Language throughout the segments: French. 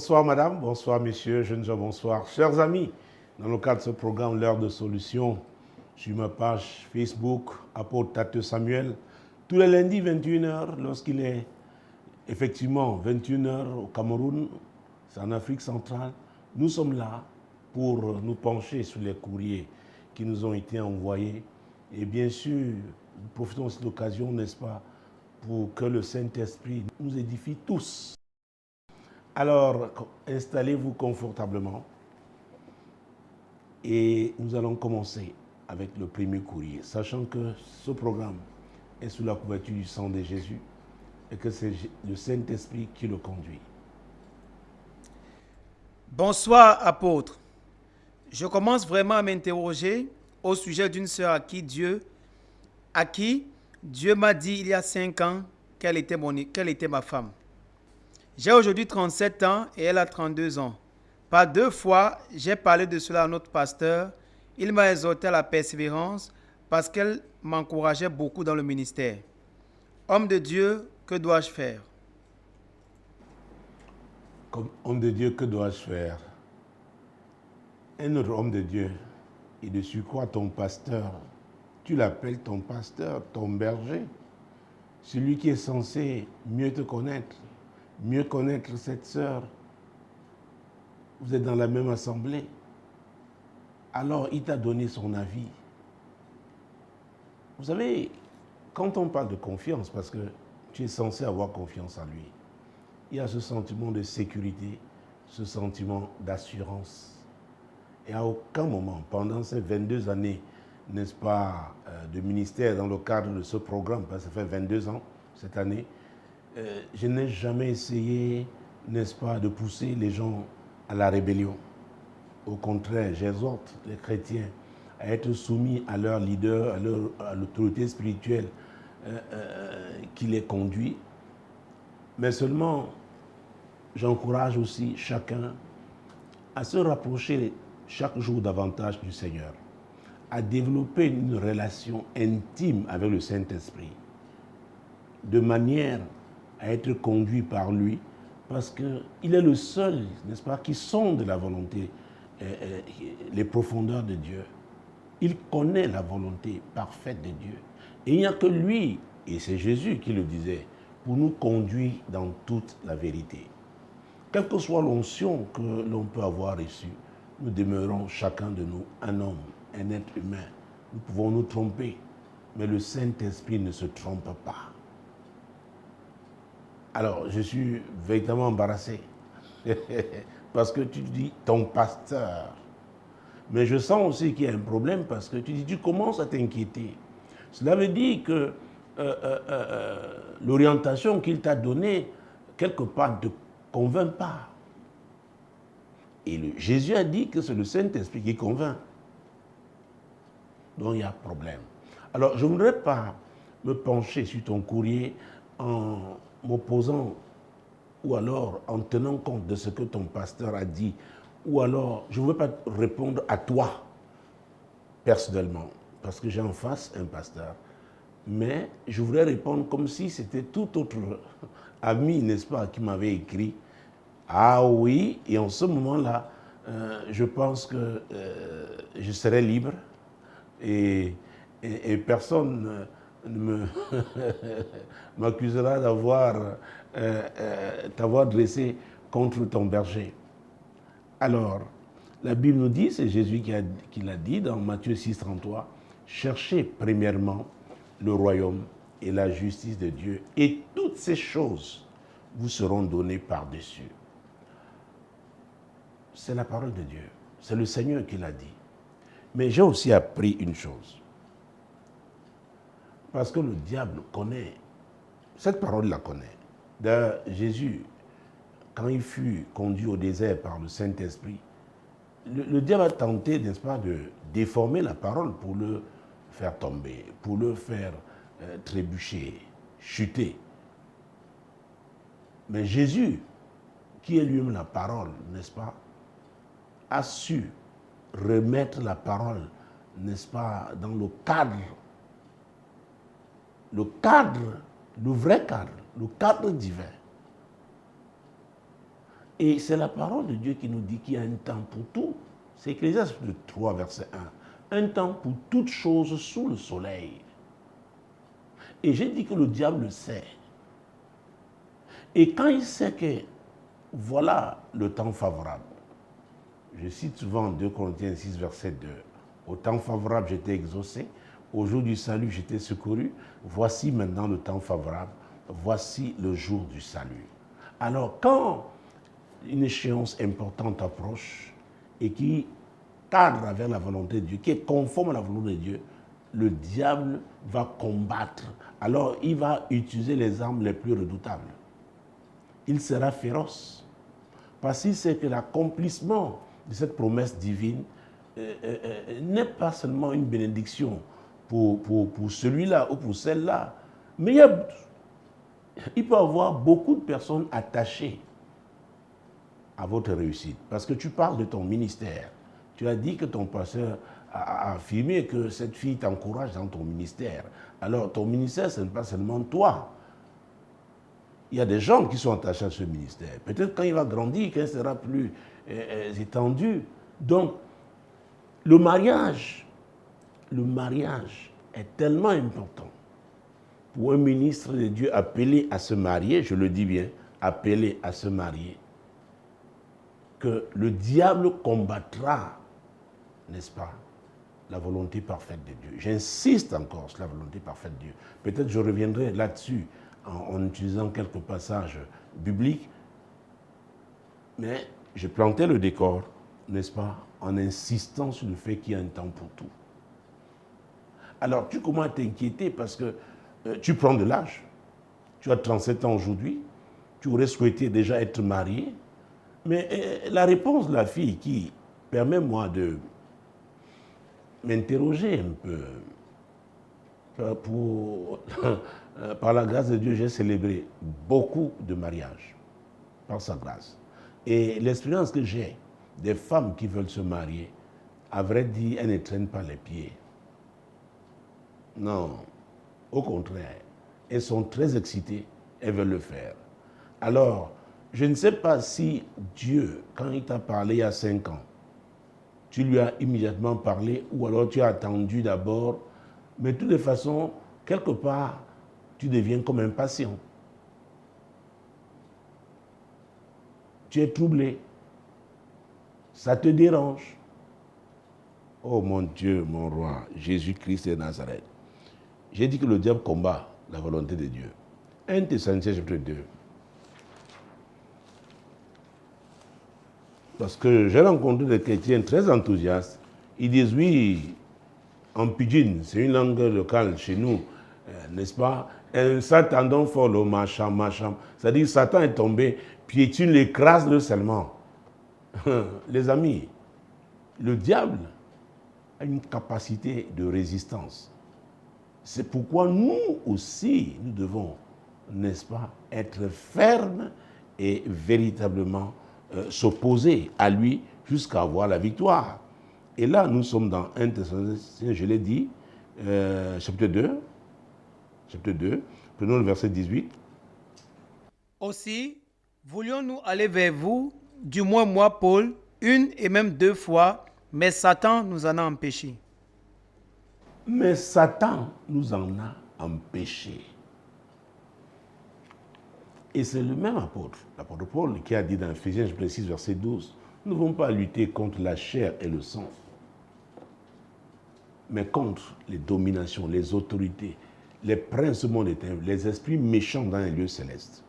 Bonsoir madame, bonsoir messieurs, jeunes gens, bonsoir. Chers amis, dans le cadre de ce programme L'heure de solution, sur ma page Facebook, apôtre Tate Samuel, tous les lundis 21h, lorsqu'il est effectivement 21h au Cameroun, c'est en Afrique centrale, nous sommes là pour nous pencher sur les courriers qui nous ont été envoyés. Et bien sûr, nous profitons de cette occasion, n'est-ce pas, pour que le Saint-Esprit nous édifie tous. Alors, installez-vous confortablement et nous allons commencer avec le premier courrier, sachant que ce programme est sous la couverture du sang de Jésus et que c'est le Saint-Esprit qui le conduit. Bonsoir, apôtre. Je commence vraiment à m'interroger au sujet d'une sœur à qui Dieu m'a dit il y a 5 ans qu'elle était ma femme. J'ai aujourd'hui 37 ans et elle a 32 ans. Par 2 fois, j'ai parlé de cela à notre pasteur. Il m'a exhorté à la persévérance parce qu'elle m'encourageait beaucoup dans le ministère. Homme de Dieu, que dois-je faire? Comme homme de Dieu, que dois-je faire? Un autre homme de Dieu, et de surcroît ton pasteur, tu l'appelles ton pasteur, ton berger, celui qui est censé mieux te connaître, mieux connaître cette sœur. Vous êtes dans la même assemblée. Alors, il t'a donné son avis. Vous savez, quand on parle de confiance, parce que tu es censé avoir confiance en lui, il y a ce sentiment de sécurité, ce sentiment d'assurance. Et à aucun moment, pendant ces 22 années, n'est-ce pas, de ministère dans le cadre de ce programme, parce que ça fait 22 ans cette année, je n'ai jamais essayé, n'est-ce pas, de pousser les gens à la rébellion. Au contraire, j'exhorte les chrétiens à être soumis à leur leader, à l'autorité spirituelle qui les conduit. Mais seulement, j'encourage aussi chacun à se rapprocher chaque jour davantage du Seigneur, à développer une relation intime avec le Saint-Esprit, de manière à être conduit par lui, parce qu'il est le seul, n'est-ce pas, qui sonde la volonté, les profondeurs de Dieu. Il connaît la volonté parfaite de Dieu. Et il n'y a que lui, et c'est Jésus qui le disait, pour nous conduire dans toute la vérité. Quelle que soit l'onction que l'on peut avoir reçue, nous demeurons chacun de nous un homme, un être humain. Nous pouvons nous tromper, mais le Saint-Esprit ne se trompe pas. Alors, je suis véritablement embarrassé parce que tu dis ton pasteur. Mais je sens aussi qu'il y a un problème parce que tu commences à t'inquiéter. Cela veut dire que l'orientation qu'il t'a donnée, quelque part, ne te convainc pas. Et Jésus a dit que c'est le Saint-Esprit qui convainc. Donc il y a problème. Alors, je ne voudrais pas me pencher sur ton courrier en m'opposant ou alors en tenant compte de ce que ton pasteur a dit, ou alors je ne veux pas répondre à toi personnellement, parce que j'ai en face un pasteur, mais je voudrais répondre comme si c'était tout autre ami, n'est-ce pas, qui m'avait écrit. Ah oui, et en ce moment-là, je pense que je serai libre et personne ne m'accusera t'avoir dressé contre ton berger. Alors, la Bible nous dit, c'est Jésus qui l'a dit dans Matthieu 6, 33, « Cherchez premièrement le royaume et la justice de Dieu, et toutes ces choses vous seront données par-dessus. » C'est la parole de Dieu. C'est le Seigneur qui l'a dit. Mais j'ai aussi appris une chose. Parce que le diable connaît, cette parole la connaît. D'ailleurs, Jésus, quand il fut conduit au désert par le Saint-Esprit, le diable a tenté, n'est-ce pas, de déformer la parole pour le faire tomber, pour le faire trébucher, chuter. Mais Jésus, qui est lui-même la parole, n'est-ce pas, a su remettre la parole, n'est-ce pas, dans le vrai cadre, le cadre divin. Et c'est la parole de Dieu qui nous dit qu'il y a un temps pour tout. C'est Ecclésiaste 3, verset 1. Un temps pour toutes choses sous le soleil. Et j'ai dit que le diable le sait. Et quand il sait que voilà le temps favorable, je cite souvent 2 Corinthiens 6, verset 2. Au temps favorable, j'étais exaucé. Au jour du salut, j'étais secouru. Voici maintenant le temps favorable. Voici le jour du salut. Alors, quand une échéance importante approche et qui cadre vers la volonté de Dieu, qui est conforme à la volonté de Dieu, le diable va combattre. Alors, il va utiliser les armes les plus redoutables. Il sera féroce. Parce qu'il sait que l'accomplissement de cette promesse divine n'est pas seulement une bénédiction pour celui-là ou pour celle-là, mais il peut y avoir beaucoup de personnes attachées à votre réussite. Parce que tu parles de ton ministère. Tu as dit que ton pasteur a affirmé que cette fille t'encourage dans ton ministère. Alors, ton ministère, ce n'est pas seulement toi. Il y a des gens qui sont attachés à ce ministère. Peut-être quand il va grandir, quand il sera plus étendu. Donc, le mariage est tellement important pour un ministre de Dieu appelé à se marier, je le dis bien, appelé à se marier, que le diable combattra, n'est-ce pas, la volonté parfaite de Dieu. J'insiste encore sur la volonté parfaite de Dieu. Peut-être je reviendrai là-dessus en utilisant quelques passages bibliques, mais je plantais le décor, n'est-ce pas, en insistant sur le fait qu'il y a un temps pour tout. Alors, tu commences à t'inquiéter parce que tu prends de l'âge. Tu as 37 ans aujourd'hui. Tu aurais souhaité déjà être marié. Mais la réponse de la fille qui permet, moi, de m'interroger un peu. Par la grâce de Dieu, j'ai célébré beaucoup de mariages. Par sa grâce. Et l'expérience que j'ai des femmes qui veulent se marier, à vrai dire, elles ne traînent pas les pieds. Non, au contraire, elles sont très excitées, elles veulent le faire. Alors, je ne sais pas si Dieu, quand il t'a parlé il y a 5 ans, tu lui as immédiatement parlé ou alors tu as attendu d'abord, mais de toutes les façons, quelque part, tu deviens comme impatient. Tu es troublé. Ça te dérange. Oh mon Dieu, mon roi, Jésus-Christ de Nazareth. J'ai dit que le diable combat la volonté de Dieu. 1 Thessaloniciens chapitre 2. Parce que j'ai rencontré des chrétiens très enthousiastes. Ils disent oui, en pidgin, c'est une langue locale chez nous, n'est-ce pas? Satan donc fort le machin. C'est-à-dire Satan est tombé, puis tu l'écrases seulement. Les amis, le diable a une capacité de résistance. C'est pourquoi nous aussi, nous devons, n'est-ce pas, être fermes et véritablement s'opposer à lui jusqu'à avoir la victoire. Et là, nous sommes dans 1 Thessaloniciens, je l'ai dit, chapitre 2, prenons le verset 18. Aussi, voulions-nous aller vers vous, du moins moi, Paul, 1 et même 2 fois, mais Satan nous en a empêchés. Mais Satan nous en a empêchés. Et c'est le même apôtre, l'apôtre Paul, qui a dit dans Ephésiens 6, verset 12, nous ne devons pas lutter contre la chair et le sang, mais contre les dominations, les autorités, les princes du monde éternel, les esprits méchants dans les lieux célestes.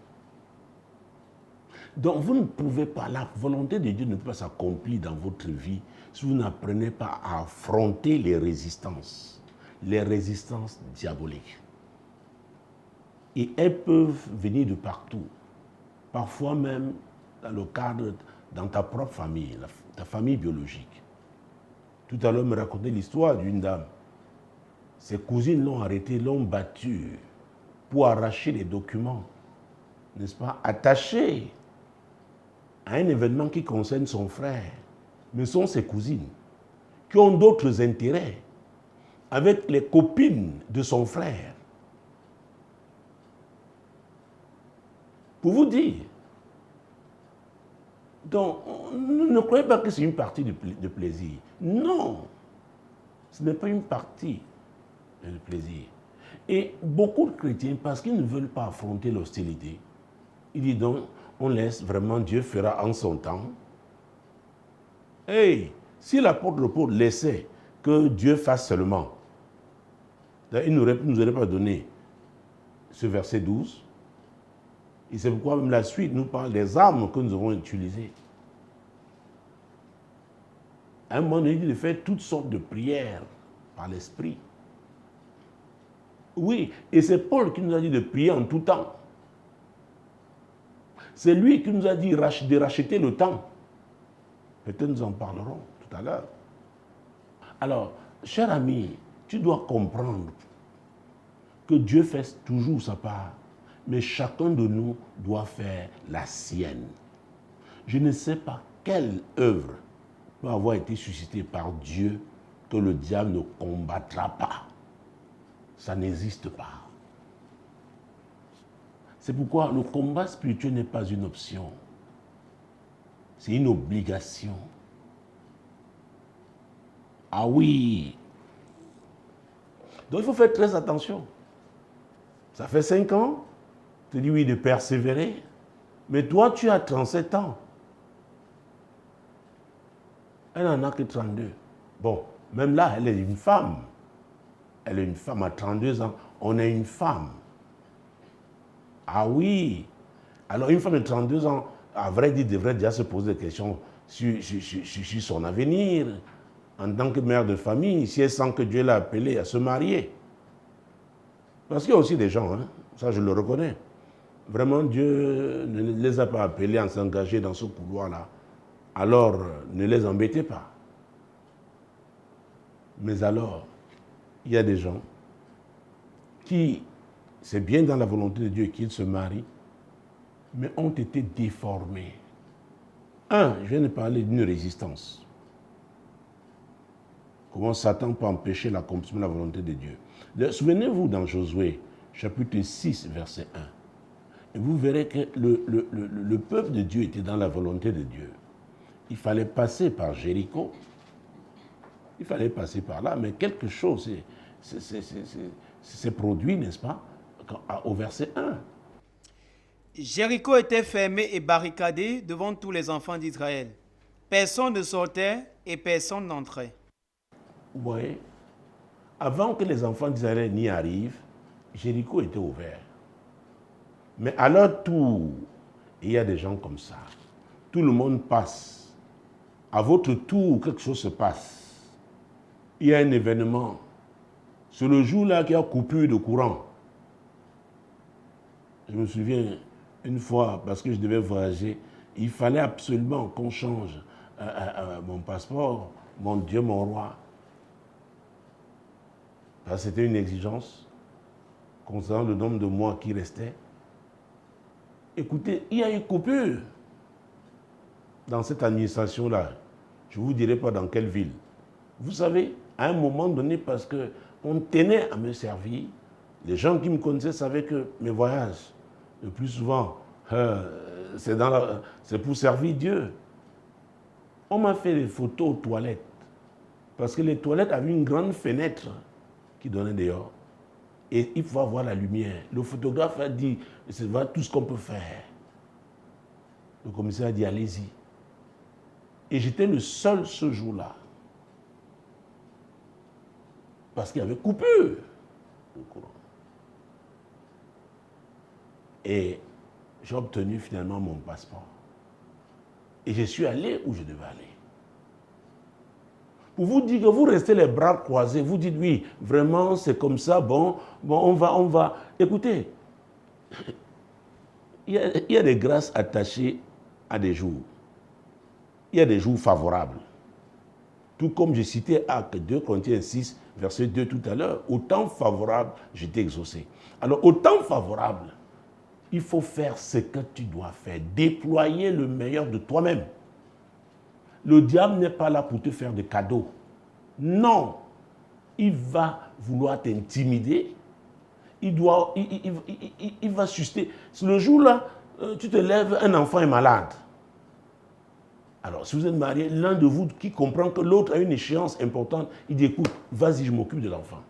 Donc vous ne pouvez pas, la volonté de Dieu ne peut pas s'accomplir dans votre vie si vous n'apprenez pas à affronter les résistances diaboliques. Et elles peuvent venir de partout, parfois même dans le cadre, dans ta propre famille, ta famille biologique. Tout à l'heure, me racontait l'histoire d'une dame. Ses cousines l'ont arrêtée, l'ont battue pour arracher les documents, n'est-ce pas, attachés à un événement qui concerne son frère. Mais sont ses cousines qui ont d'autres intérêts avec les copines de son frère. Pour vous dire, Donc, ne croyez pas que c'est une partie de plaisir. Non, ce n'est pas une partie de plaisir. Et beaucoup de chrétiens, parce qu'ils ne veulent pas affronter l'hostilité, ils disent donc, on laisse vraiment, Dieu fera en son temps. Hey, si l'apôtre Paul laissait que Dieu fasse seulement, il ne nous aurait pas donné ce verset 12. Et c'est pourquoi même la suite nous parle des armes que nous avons utilisées. À un moment donné, il dit de faire toutes sortes de prières par l'esprit. Oui, et c'est Paul qui nous a dit de prier en tout temps. C'est lui qui nous a dit de racheter le temps. Peut-être nous en parlerons tout à l'heure. Alors, cher ami, tu dois comprendre que Dieu fait toujours sa part, mais chacun de nous doit faire la sienne. Je ne sais pas quelle œuvre peut avoir été suscitée par Dieu que le diable ne combattra pas. Ça n'existe pas. C'est pourquoi le combat spirituel n'est pas une option. C'est une obligation. Ah oui. Donc il faut faire très attention. Ça fait 5 ans, tu dis oui de persévérer, mais toi tu as 37 ans. Elle n'en a que 32. Bon, même là, elle est une femme. Elle est une femme à 32 ans. On est une femme. Ah oui. Alors une femme de 32 ans, à vrai dire, devrait déjà se poser des questions sur son avenir. En tant que mère de famille, si elle sent que Dieu l'a appelée à se marier. Parce qu'il y a aussi des gens, hein, ça je le reconnais. Vraiment, Dieu ne les a pas appelés à s'engager dans ce couloir-là. Alors, ne les embêtez pas. Mais alors, il y a des gens qui, c'est bien dans la volonté de Dieu qu'ils se marient, mais ont été déformés. Je viens de parler d'une résistance. Comment Satan peut empêcher l'accomplissement de la volonté de Dieu. Souvenez-vous dans Josué, chapitre 6, verset 1. Et vous verrez que le peuple de Dieu était dans la volonté de Dieu. Il fallait passer par Jéricho. Il fallait passer par là, mais quelque chose s'est produit, n'est-ce pas, au verset 1. Jéricho était fermé et barricadé devant tous les enfants d'Israël. Personne ne sortait et personne n'entrait. Oui. Avant que les enfants d'Israël n'y arrivent, Jéricho était ouvert. Mais à leur tour, il y a des gens comme ça. Tout le monde passe. À votre tour, quelque chose se passe. Il y a un événement. C'est le jour-là qu'il y a coupure de courant. Je me souviens, une fois, parce que je devais voyager, il fallait absolument qu'on change mon passeport, mon Dieu, mon roi. C'était une exigence concernant le nombre de mois qui restaient. Écoutez, il y a une coupure dans cette administration-là. Je ne vous dirai pas dans quelle ville. Vous savez, à un moment donné, parce qu'on tenait à me servir, les gens qui me connaissaient savaient que mes voyages, le plus souvent, c'est pour servir Dieu. On m'a fait des photos aux toilettes, parce que les toilettes avaient une grande fenêtre qui donnait dehors. Et il faut avoir la lumière. Le photographe a dit, c'est tout ce qu'on peut faire. Le commissaire a dit, allez-y. Et j'étais le seul ce jour-là. Parce qu'il y avait coupure de courant. Et j'ai obtenu finalement mon passeport. Et je suis allé où je devais aller. Pour vous dire que vous restez les bras croisés, vous dites oui, vraiment c'est comme ça, bon, on va. Écoutez, il y a des grâces attachées à des jours. Il y a des jours favorables. Tout comme j'ai cité Actes 2 Corinthiens 6, verset 2 tout à l'heure, au temps favorable, j'étais exaucé. Alors, au temps favorable, il faut faire ce que tu dois faire, déployer le meilleur de toi-même. Le diable n'est pas là pour te faire des cadeaux. Non. Il va vouloir t'intimider. Il va susciter. Le jour-là, tu te lèves, un enfant est malade. Alors, si vous êtes marié, l'un de vous qui comprend que l'autre a une échéance importante, il dit, écoute, vas-y, je m'occupe de l'enfant.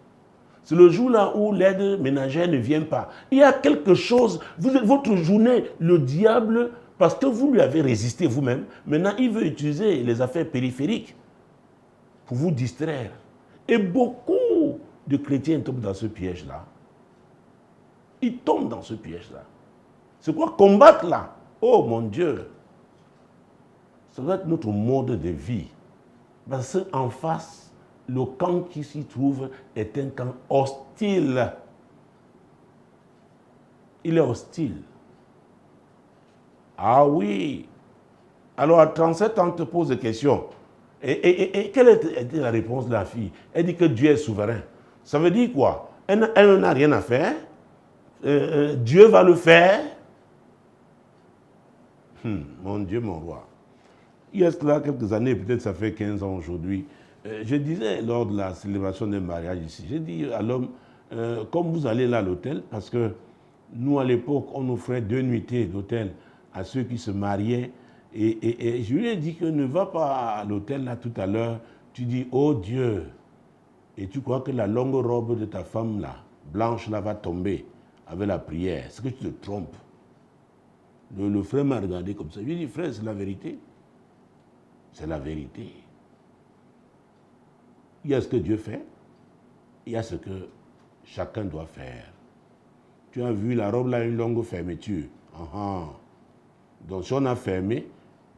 C'est le jour là où l'aide ménagère ne vient pas. Il y a quelque chose, votre journée, le diable, parce que vous lui avez résisté vous-même, maintenant il veut utiliser les affaires périphériques pour vous distraire. Et beaucoup de chrétiens tombent dans ce piège-là. Ils tombent dans ce piège-là. C'est quoi combattre là? Oh mon Dieu! Ça doit être notre mode de vie. Parce qu'en face, le camp qui s'y trouve est un camp hostile. Il est hostile. Ah oui. Alors à 37 ans, on te pose des questions. Et quelle était la réponse de la fille? Elle dit que Dieu est souverain. Ça veut dire quoi? Elle n'a rien à faire. Dieu va le faire. Mon Dieu, mon roi. Il y a cela quelques années, peut-être ça fait 15 ans aujourd'hui, je disais lors de la célébration d'un mariage ici, j'ai dit à l'homme, comme vous allez là à l'hôtel, parce que nous à l'époque, on offrait 2 nuitées d'hôtel à ceux qui se mariaient, et je lui ai dit que ne va pas à l'hôtel là tout à l'heure, tu dis, oh Dieu, et tu crois que la longue robe de ta femme là, blanche là, va tomber avec la prière. Est-ce que tu te trompes? Le frère m'a regardé comme ça. Je lui ai dit, frère, c'est la vérité. C'est la vérité. Il y a ce que Dieu fait, il y a ce que chacun doit faire. Tu as vu, la robe là a une longue fermeture. Donc si on a fermé,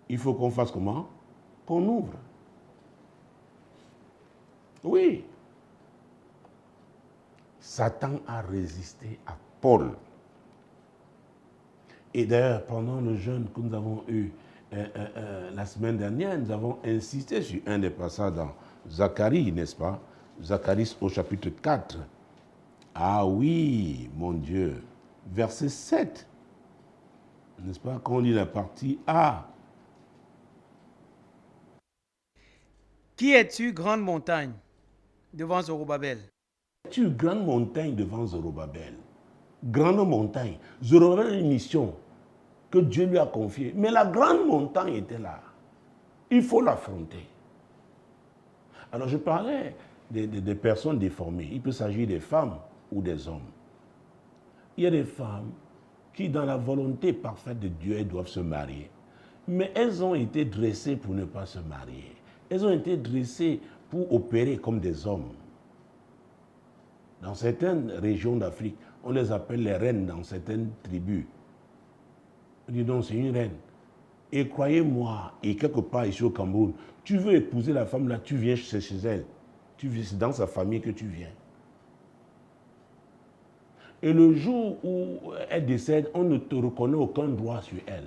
il faut qu'on fasse comment? Qu'on ouvre. Oui. Satan a résisté à Paul. Et d'ailleurs, pendant le jeûne que nous avons eu la semaine dernière, nous avons insisté sur un des passages dans Zacharie, n'est-ce pas? Zacharie au chapitre 4. Ah oui, mon Dieu. Verset 7. N'est-ce pas? Quand on lit la partie A. Qui es-tu, grande montagne, devant Zorobabel? Es-tu grande montagne devant Zorobabel? Grande montagne. Zorobabel a une mission que Dieu lui a confiée. Mais la grande montagne était là. Il faut l'affronter. Alors je parlais des personnes déformées. Il peut s'agir des femmes ou des hommes. Il y a des femmes qui, dans la volonté parfaite de Dieu, elles doivent se marier. Mais elles ont été dressées pour ne pas se marier. Elles ont été dressées pour opérer comme des hommes. Dans certaines régions d'Afrique, on les appelle les reines dans certaines tribus. On dit donc c'est une reine. Et croyez-moi, et quelque part ici au Cameroun, tu veux épouser la femme là, tu viens chez elle. C'est dans sa famille que tu viens. Et le jour où elle décède, on ne te reconnaît aucun droit sur elle.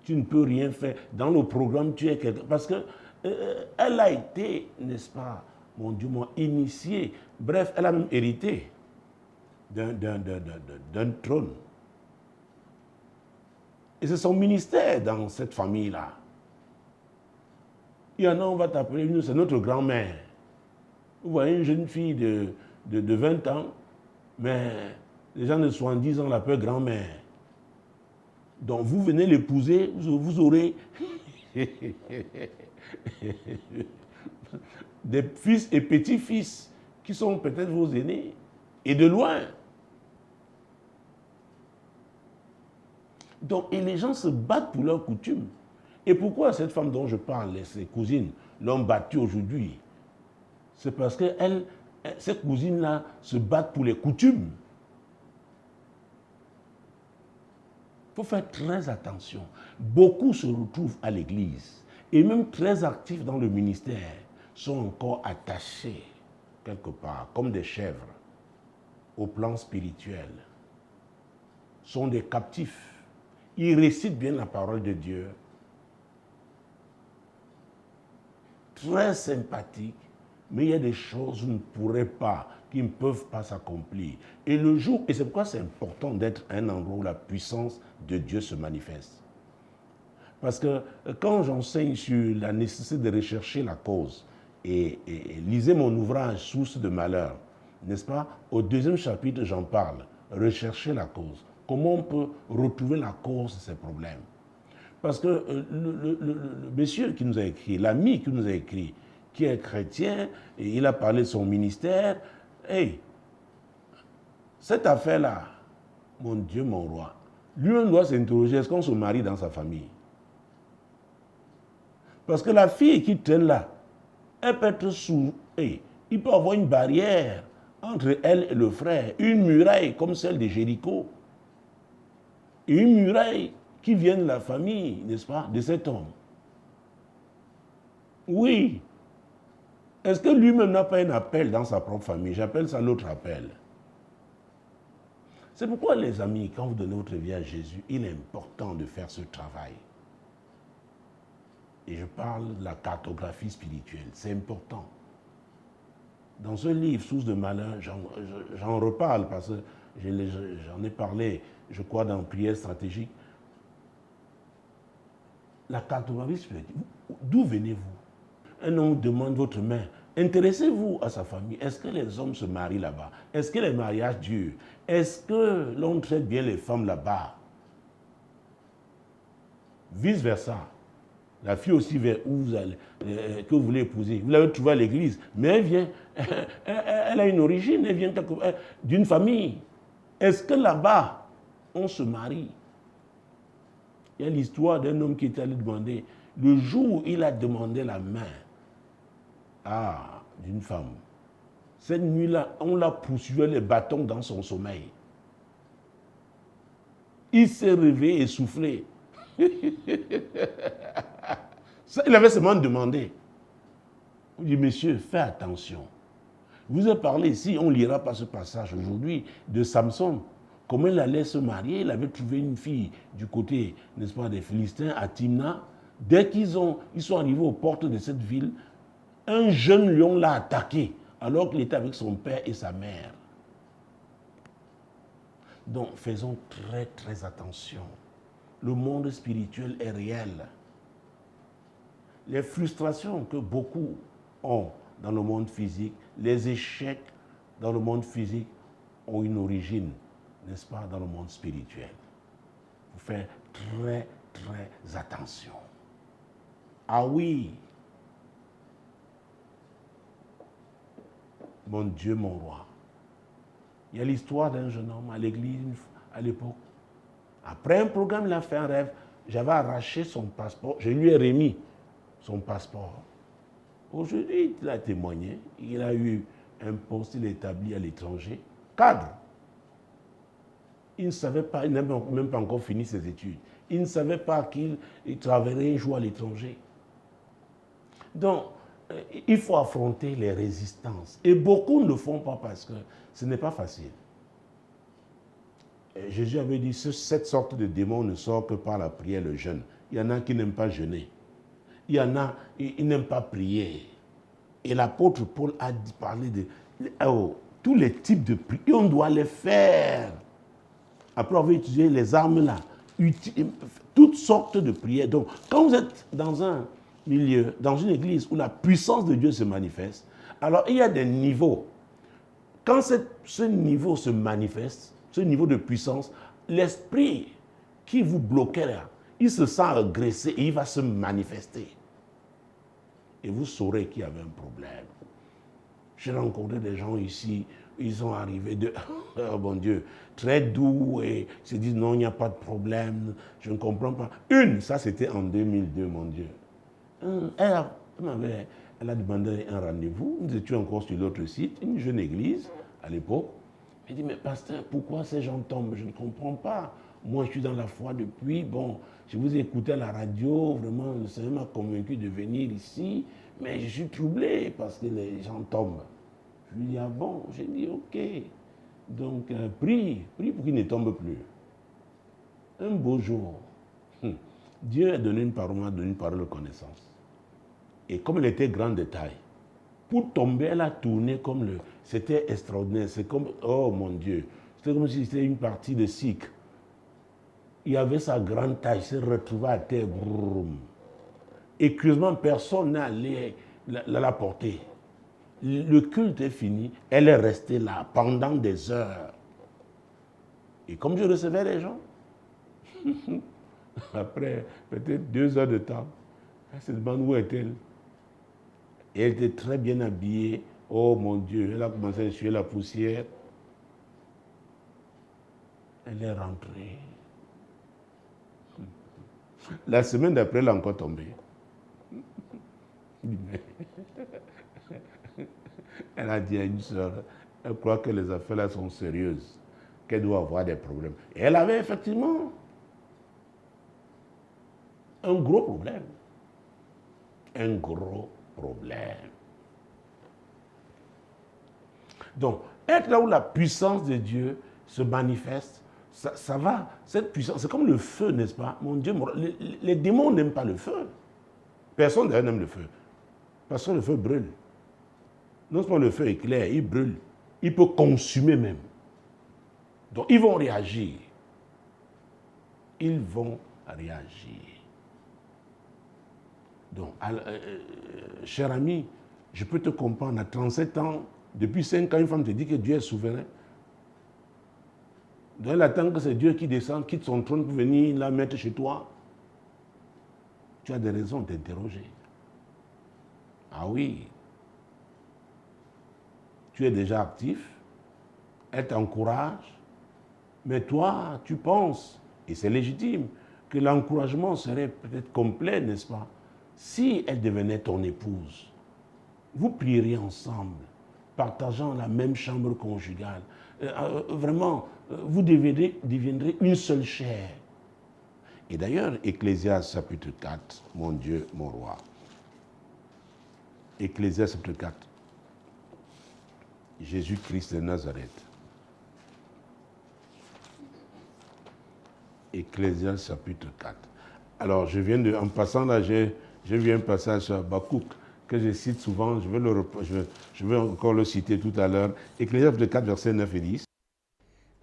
Tu ne peux rien faire. Dans le programme, tu es quelqu'un. Parce que elle a été, n'est-ce pas, mon Dieu, initiée. Bref, elle a même hérité d'un trône. Et c'est son ministère dans cette famille-là. Il y en a, on va t'appeler, nous, c'est notre grand-mère. Vous voyez une jeune fille de 20 ans, mais les gens de 70 ans l'appellent grand-mère. Donc vous venez l'épouser, vous aurez des fils et petits-fils qui sont peut-être vos aînés, et de loin. Donc, et les gens se battent pour leurs coutumes. Et pourquoi cette femme dont je parle, ses cousines, l'ont battue aujourd'hui? C'est parce que ces cousines-là se battent pour les coutumes. Il faut faire très attention. Beaucoup se retrouvent à l'église et même très actifs dans le ministère sont encore attachés quelque part comme des chèvres au plan spirituel. Sont des captifs. Ils récitent bien la parole de Dieu. Très sympathique, mais il y a des choses qui ne pourraient pas, qui ne peuvent pas s'accomplir. Et le jour, et c'est pourquoi c'est important d'être un endroit où la puissance de Dieu se manifeste. Parce que quand j'enseigne sur la nécessité de rechercher la cause, et lisez mon ouvrage « Source de malheur », n'est-ce pas? Au 2e chapitre, j'en parle. Rechercher la cause. Comment on peut retrouver la cause de ces problèmes? Parce que le monsieur qui nous a écrit, l'ami qui nous a écrit, qui est chrétien, et il a parlé de son ministère, hey, cette affaire-là, mon Dieu, mon roi, lui-même doit s'interroger, est-ce qu'on se marie dans sa famille? Parce que la fille qui traîne là, elle peut être sous, hey, il peut avoir une barrière entre elle et le frère, une muraille comme celle de Jéricho, et une muraille qui vient de la famille, n'est-ce pas, de cet homme. Oui. Est-ce que lui-même n'a pas un appel dans sa propre famille? J'appelle ça l'autre appel. C'est pourquoi, les amis, quand vous donnez votre vie à Jésus, il est important de faire ce travail. Et je parle de la cartographie spirituelle. C'est important. Dans ce livre, Source de malheur, j'en reparle parce que j'en ai parlé, je crois, dans Prière stratégique. La cartographie spirituelle, d'où venez-vous? Un homme demande votre main. Intéressez-vous à sa famille. Est-ce que les hommes se marient là-bas? Est-ce que les mariages durent? Est-ce que l'on traite bien les femmes là-bas? Vice-versa. La fille aussi vers où vous allez, que vous voulez épouser. Vous l'avez trouvée à l'église, mais elle vient, elle a une origine, elle vient d'une famille. Est-ce que là-bas, on se marie? Il y a l'histoire d'un homme qui est allé demander, le jour où il a demandé la main d'une femme, cette nuit-là, on l'a poursuivi les bâtons dans son sommeil. Il s'est réveillé essoufflé. Il avait seulement demandé. On dit, monsieur, fais attention. Vous avez parlé ici, on ne lira pas ce passage aujourd'hui, de Samson. Comment il allait se marier, il avait trouvé une fille du côté, n'est-ce pas, des Philistins, à Timna. Dès qu'ils sont arrivés aux portes de cette ville, un jeune lion l'a attaqué, alors qu'il était avec son père et sa mère. Donc, faisons très, très attention. Le monde spirituel est réel. Les frustrations que beaucoup ont dans le monde physique, les échecs dans le monde physique ont une origine, n'est-ce pas, dans le monde spirituel. Il faut faire très, très attention. Ah oui, mon Dieu, mon roi. Il y a l'histoire d'un jeune homme à l'église à l'époque. Après un programme, il a fait un rêve. J'avais arraché son passeport. Je lui ai remis son passeport. Aujourd'hui, il a témoigné. Il a eu un poste, il est établi à l'étranger. Cadre. Il ne savait pas, il n'a même pas encore fini ses études. Il ne savait pas qu'il travaillerait un jour à l'étranger. Donc, il faut affronter les résistances. Et beaucoup ne le font pas parce que ce n'est pas facile. Jésus avait dit, cette sorte de démon ne sort que par la prière, le jeûne. Il y en a qui n'aiment pas jeûner. Il y en a qui n'aiment pas prier. Et l'apôtre Paul a parlé de tous les types de prières. On doit les faire. Après avoir utilisé les armes là, toutes sortes de prières. Donc, quand vous êtes dans un milieu, dans une église où la puissance de Dieu se manifeste, alors il y a des niveaux. Quand ce niveau se manifeste, ce niveau de puissance, l'esprit qui vous bloquait là, il se sent agressé et il va se manifester. Et vous saurez qu'il y avait un problème. J'ai rencontré des gens ici, ils sont arrivés de, oh mon Dieu, très doux et ils se disent non, il n'y a pas de problème, je ne comprends pas. Ça c'était en 2002, mon Dieu. Elle a demandé un rendez-vous, nous étions encore sur l'autre site, une jeune église à l'époque. Elle dit, mais pasteur, pourquoi ces gens tombent? Je ne comprends pas. Moi, je suis dans la foi depuis, je vous ai écouté à la radio, vraiment, le Seigneur m'a convaincu de venir ici, mais je suis troublé parce que les gens tombent. Je lui dis, ah bon? J'ai dit, ok. Donc, prie pour qu'ils ne tombent plus. Un beau jour, Dieu a donné une parole de connaissance. Et comme elle était grande de taille, pour tomber, elle a tourné comme c'était extraordinaire. C'est comme, oh mon Dieu, c'était comme si c'était une partie de cycle. Il avait sa grande taille, il s'est retrouvé à terre. Et curieusement, personne n'a allé la porter. Le culte est fini, elle est restée là pendant des heures. Et comme je recevais les gens, Après peut-être 2 heures de temps, elle se demande où est-elle. Et elle était très bien habillée. Oh mon Dieu, elle a commencé à essuyer la poussière. Elle est rentrée. La semaine d'après, elle est encore tombée. Elle a dit à une soeur, elle croit que les affaires là sont sérieuses, qu'elle doit avoir des problèmes. Et elle avait effectivement un gros problème. Un gros problème. Donc, être là où la puissance de Dieu se manifeste, ça va, cette puissance, c'est comme le feu, n'est-ce pas? Mon Dieu, les démons n'aiment pas le feu. Personne d'ailleurs n'aime le feu. Parce que le feu brûle. Non seulement le feu éclaire, il brûle. Il peut consumer même. Donc, ils vont réagir. Ils vont réagir. Donc, cher ami, je peux te comprendre, à 37 ans, depuis 5 ans, une femme te dit que Dieu est souverain. Donc elle attend que c'est Dieu qui descend, quitte son trône pour venir la mettre chez toi. Tu as des raisons de t'interroger. Ah oui. Tu es déjà actif, elle t'encourage, mais toi, tu penses, et c'est légitime, que l'encouragement serait peut-être complet, n'est-ce pas, si elle devenait ton épouse. Vous prieriez ensemble, partageant la même chambre conjugale. Vraiment, vous deviendrez une seule chair. Et d'ailleurs, Ecclésiaste chapitre 4, mon Dieu, mon roi. Ecclésiaste chapitre 4. Jésus-Christ de Nazareth. Ecclésiaste chapitre 4. Alors, en passant là, j'ai vu un passage sur Habakkuk que je cite souvent, je vais encore le citer tout à l'heure. Ecclésiaste 4, versets 9 et 10.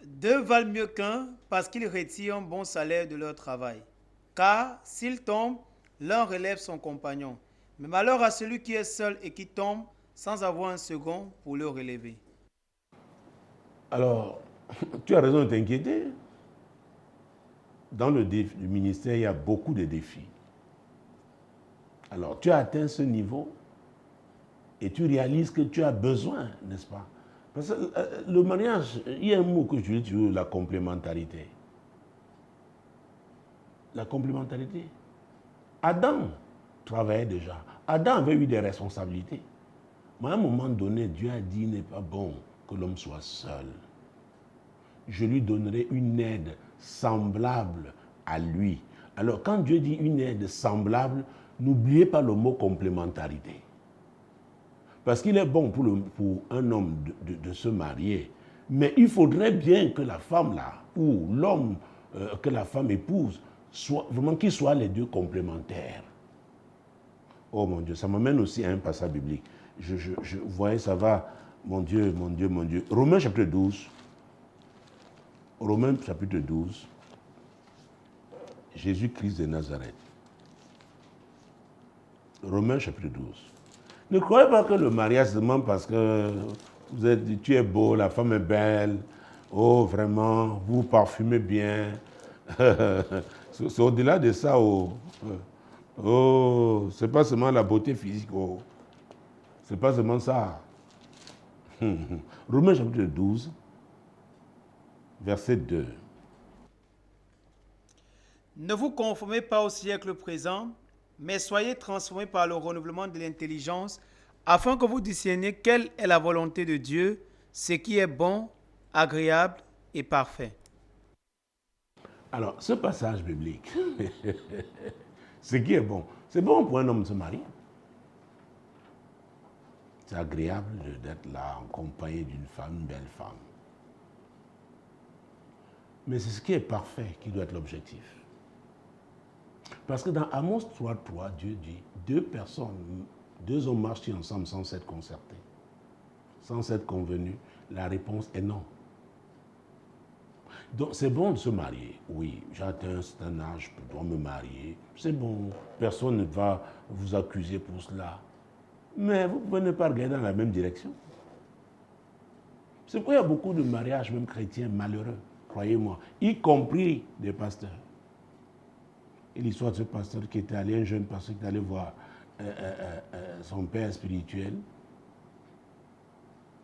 Deux valent mieux qu'un parce qu'ils retirent un bon salaire de leur travail. Car s'ils tombent, l'un relève son compagnon. Mais malheur à celui qui est seul et qui tombe sans avoir un second pour le relever. Alors, tu as raison de t'inquiéter. Dans le ministère, il y a beaucoup de défis. Alors, tu as atteint ce niveau et tu réalises que tu as besoin, n'est-ce pas? Parce que le mariage, il y a un mot que je dis, la complémentarité. La complémentarité. Adam travaillait déjà. Adam avait eu des responsabilités. Mais à un moment donné, Dieu a dit, il n'est pas bon que l'homme soit seul. Je lui donnerai une aide semblable à lui. Alors, quand Dieu dit une aide semblable, n'oubliez pas le mot complémentarité. Parce qu'il est bon pour un homme de se marier, mais il faudrait bien que la femme là, ou l'homme que la femme épouse, vraiment qu'ils soient les deux complémentaires. Oh mon Dieu, ça m'amène aussi à un passage biblique. Vous voyez, ça va, mon Dieu, mon Dieu, mon Dieu. Romains chapitre 12. Romains chapitre 12. Jésus-Christ de Nazareth. Romains chapitre 12. Ne croyez pas que le mariage se demande parce que tu es beau, la femme est belle. Oh, vraiment, vous parfumez bien. C'est au-delà de ça. Oh, c'est pas seulement la beauté physique. Oh. C'est pas seulement ça. Romains chapitre 12, verset 2. Ne vous conformez pas au siècle présent, mais soyez transformés par le renouvellement de l'intelligence, afin que vous discerniez quelle est la volonté de Dieu, ce qui est bon, agréable et parfait. Alors, ce passage biblique, ce qui est bon, c'est bon pour un homme de se marier. C'est agréable d'être là en compagnie d'une femme, une belle femme. Mais c'est ce qui est parfait qui doit être l'objectif. Parce que dans Amos 3.3, Dieu dit, deux hommes marchent ensemble sans s'être concertés, sans s'être convenus. La réponse est non. Donc c'est bon de se marier. Oui, j'ai atteint un certain âge, je dois me marier. C'est bon, personne ne va vous accuser pour cela. Mais vous pouvez ne pas regarder dans la même direction. C'est pourquoi il y a beaucoup de mariages, même chrétiens, malheureux, croyez-moi, y compris des pasteurs. Et l'histoire de ce pasteur qui était allé, un jeune pasteur qui est allé voir son père spirituel.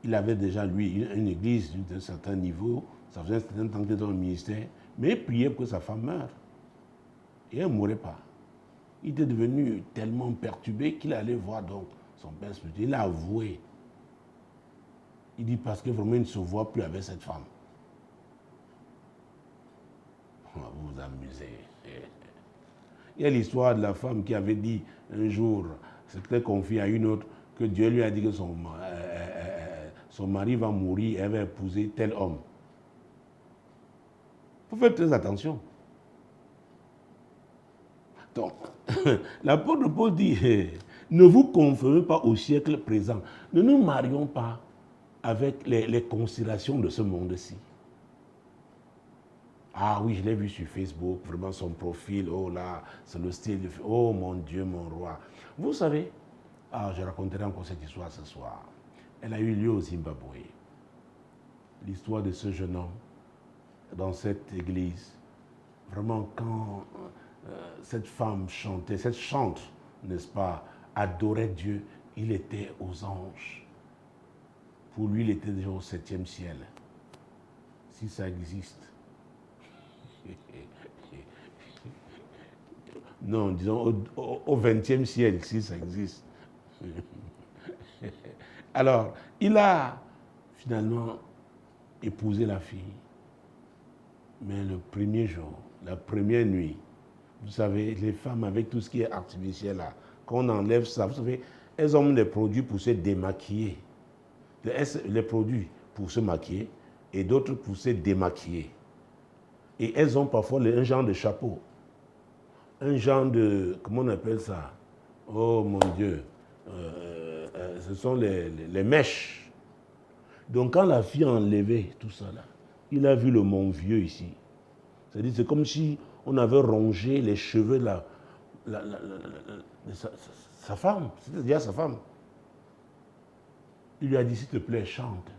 Il avait déjà, lui, une église d'un certain niveau. Ça faisait un certain temps qu'il était dans le ministère. Mais il priait pour que sa femme meure. Et elle ne mourait pas. Il était devenu tellement perturbé qu'il allait voir donc son père spirituel. Il a avoué. Il dit parce que vraiment il ne se voit plus avec cette femme. Vous vous amusez. Il y a l'histoire de la femme qui avait dit un jour, c'était confié à une autre, que Dieu lui a dit que son mari va mourir et elle va épouser tel homme. Il faut faire très attention. Donc, l'apôtre Paul dit, ne vous conformez pas au siècle présent. Ne nous marions pas avec les considérations de ce monde-ci. Ah oui, je l'ai vu sur Facebook, vraiment son profil, oh là, c'est le style, oh mon Dieu, mon roi. Vous savez, je raconterai encore cette histoire ce soir. Elle a eu lieu au Zimbabwe. L'histoire de ce jeune homme dans cette église. Vraiment, quand cette femme chantait, cette chante, n'est-ce pas, adorait Dieu, il était aux anges. Pour lui, il était déjà au 7e ciel. Si ça existe. Non, disons au 20e ciel, si ça existe. Alors, il a finalement épousé la fille. Mais le premier jour, la première nuit, vous savez, les femmes avec tout ce qui est artificiel là, quand on enlève ça, vous savez, elles ont des produits pour se démaquiller. Les produits pour se maquiller et d'autres pour se démaquiller. Et elles ont parfois un genre de chapeau. Un genre de, comment on appelle ça? Oh mon Dieu. Ce sont les mèches. Donc quand la fille a enlevé tout ça là, il a vu le mon vieux ici. C'est-à-dire c'est comme si on avait rongé les cheveux de sa femme. C'était déjà sa femme. Il lui a dit, s'il te plaît, chante.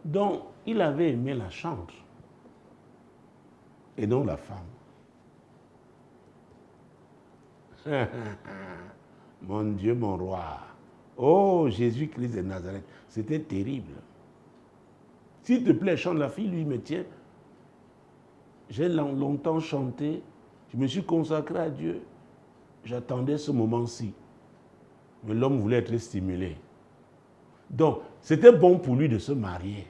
Donc, il avait aimé la chante. Et non la femme. Mon Dieu, mon roi. Oh, Jésus-Christ de Nazareth. C'était terrible. S'il te plaît, chante. La fille lui me tient. J'ai longtemps chanté. Je me suis consacré à Dieu. J'attendais ce moment-ci. Mais l'homme voulait être stimulé. Donc, c'était bon pour lui de se marier.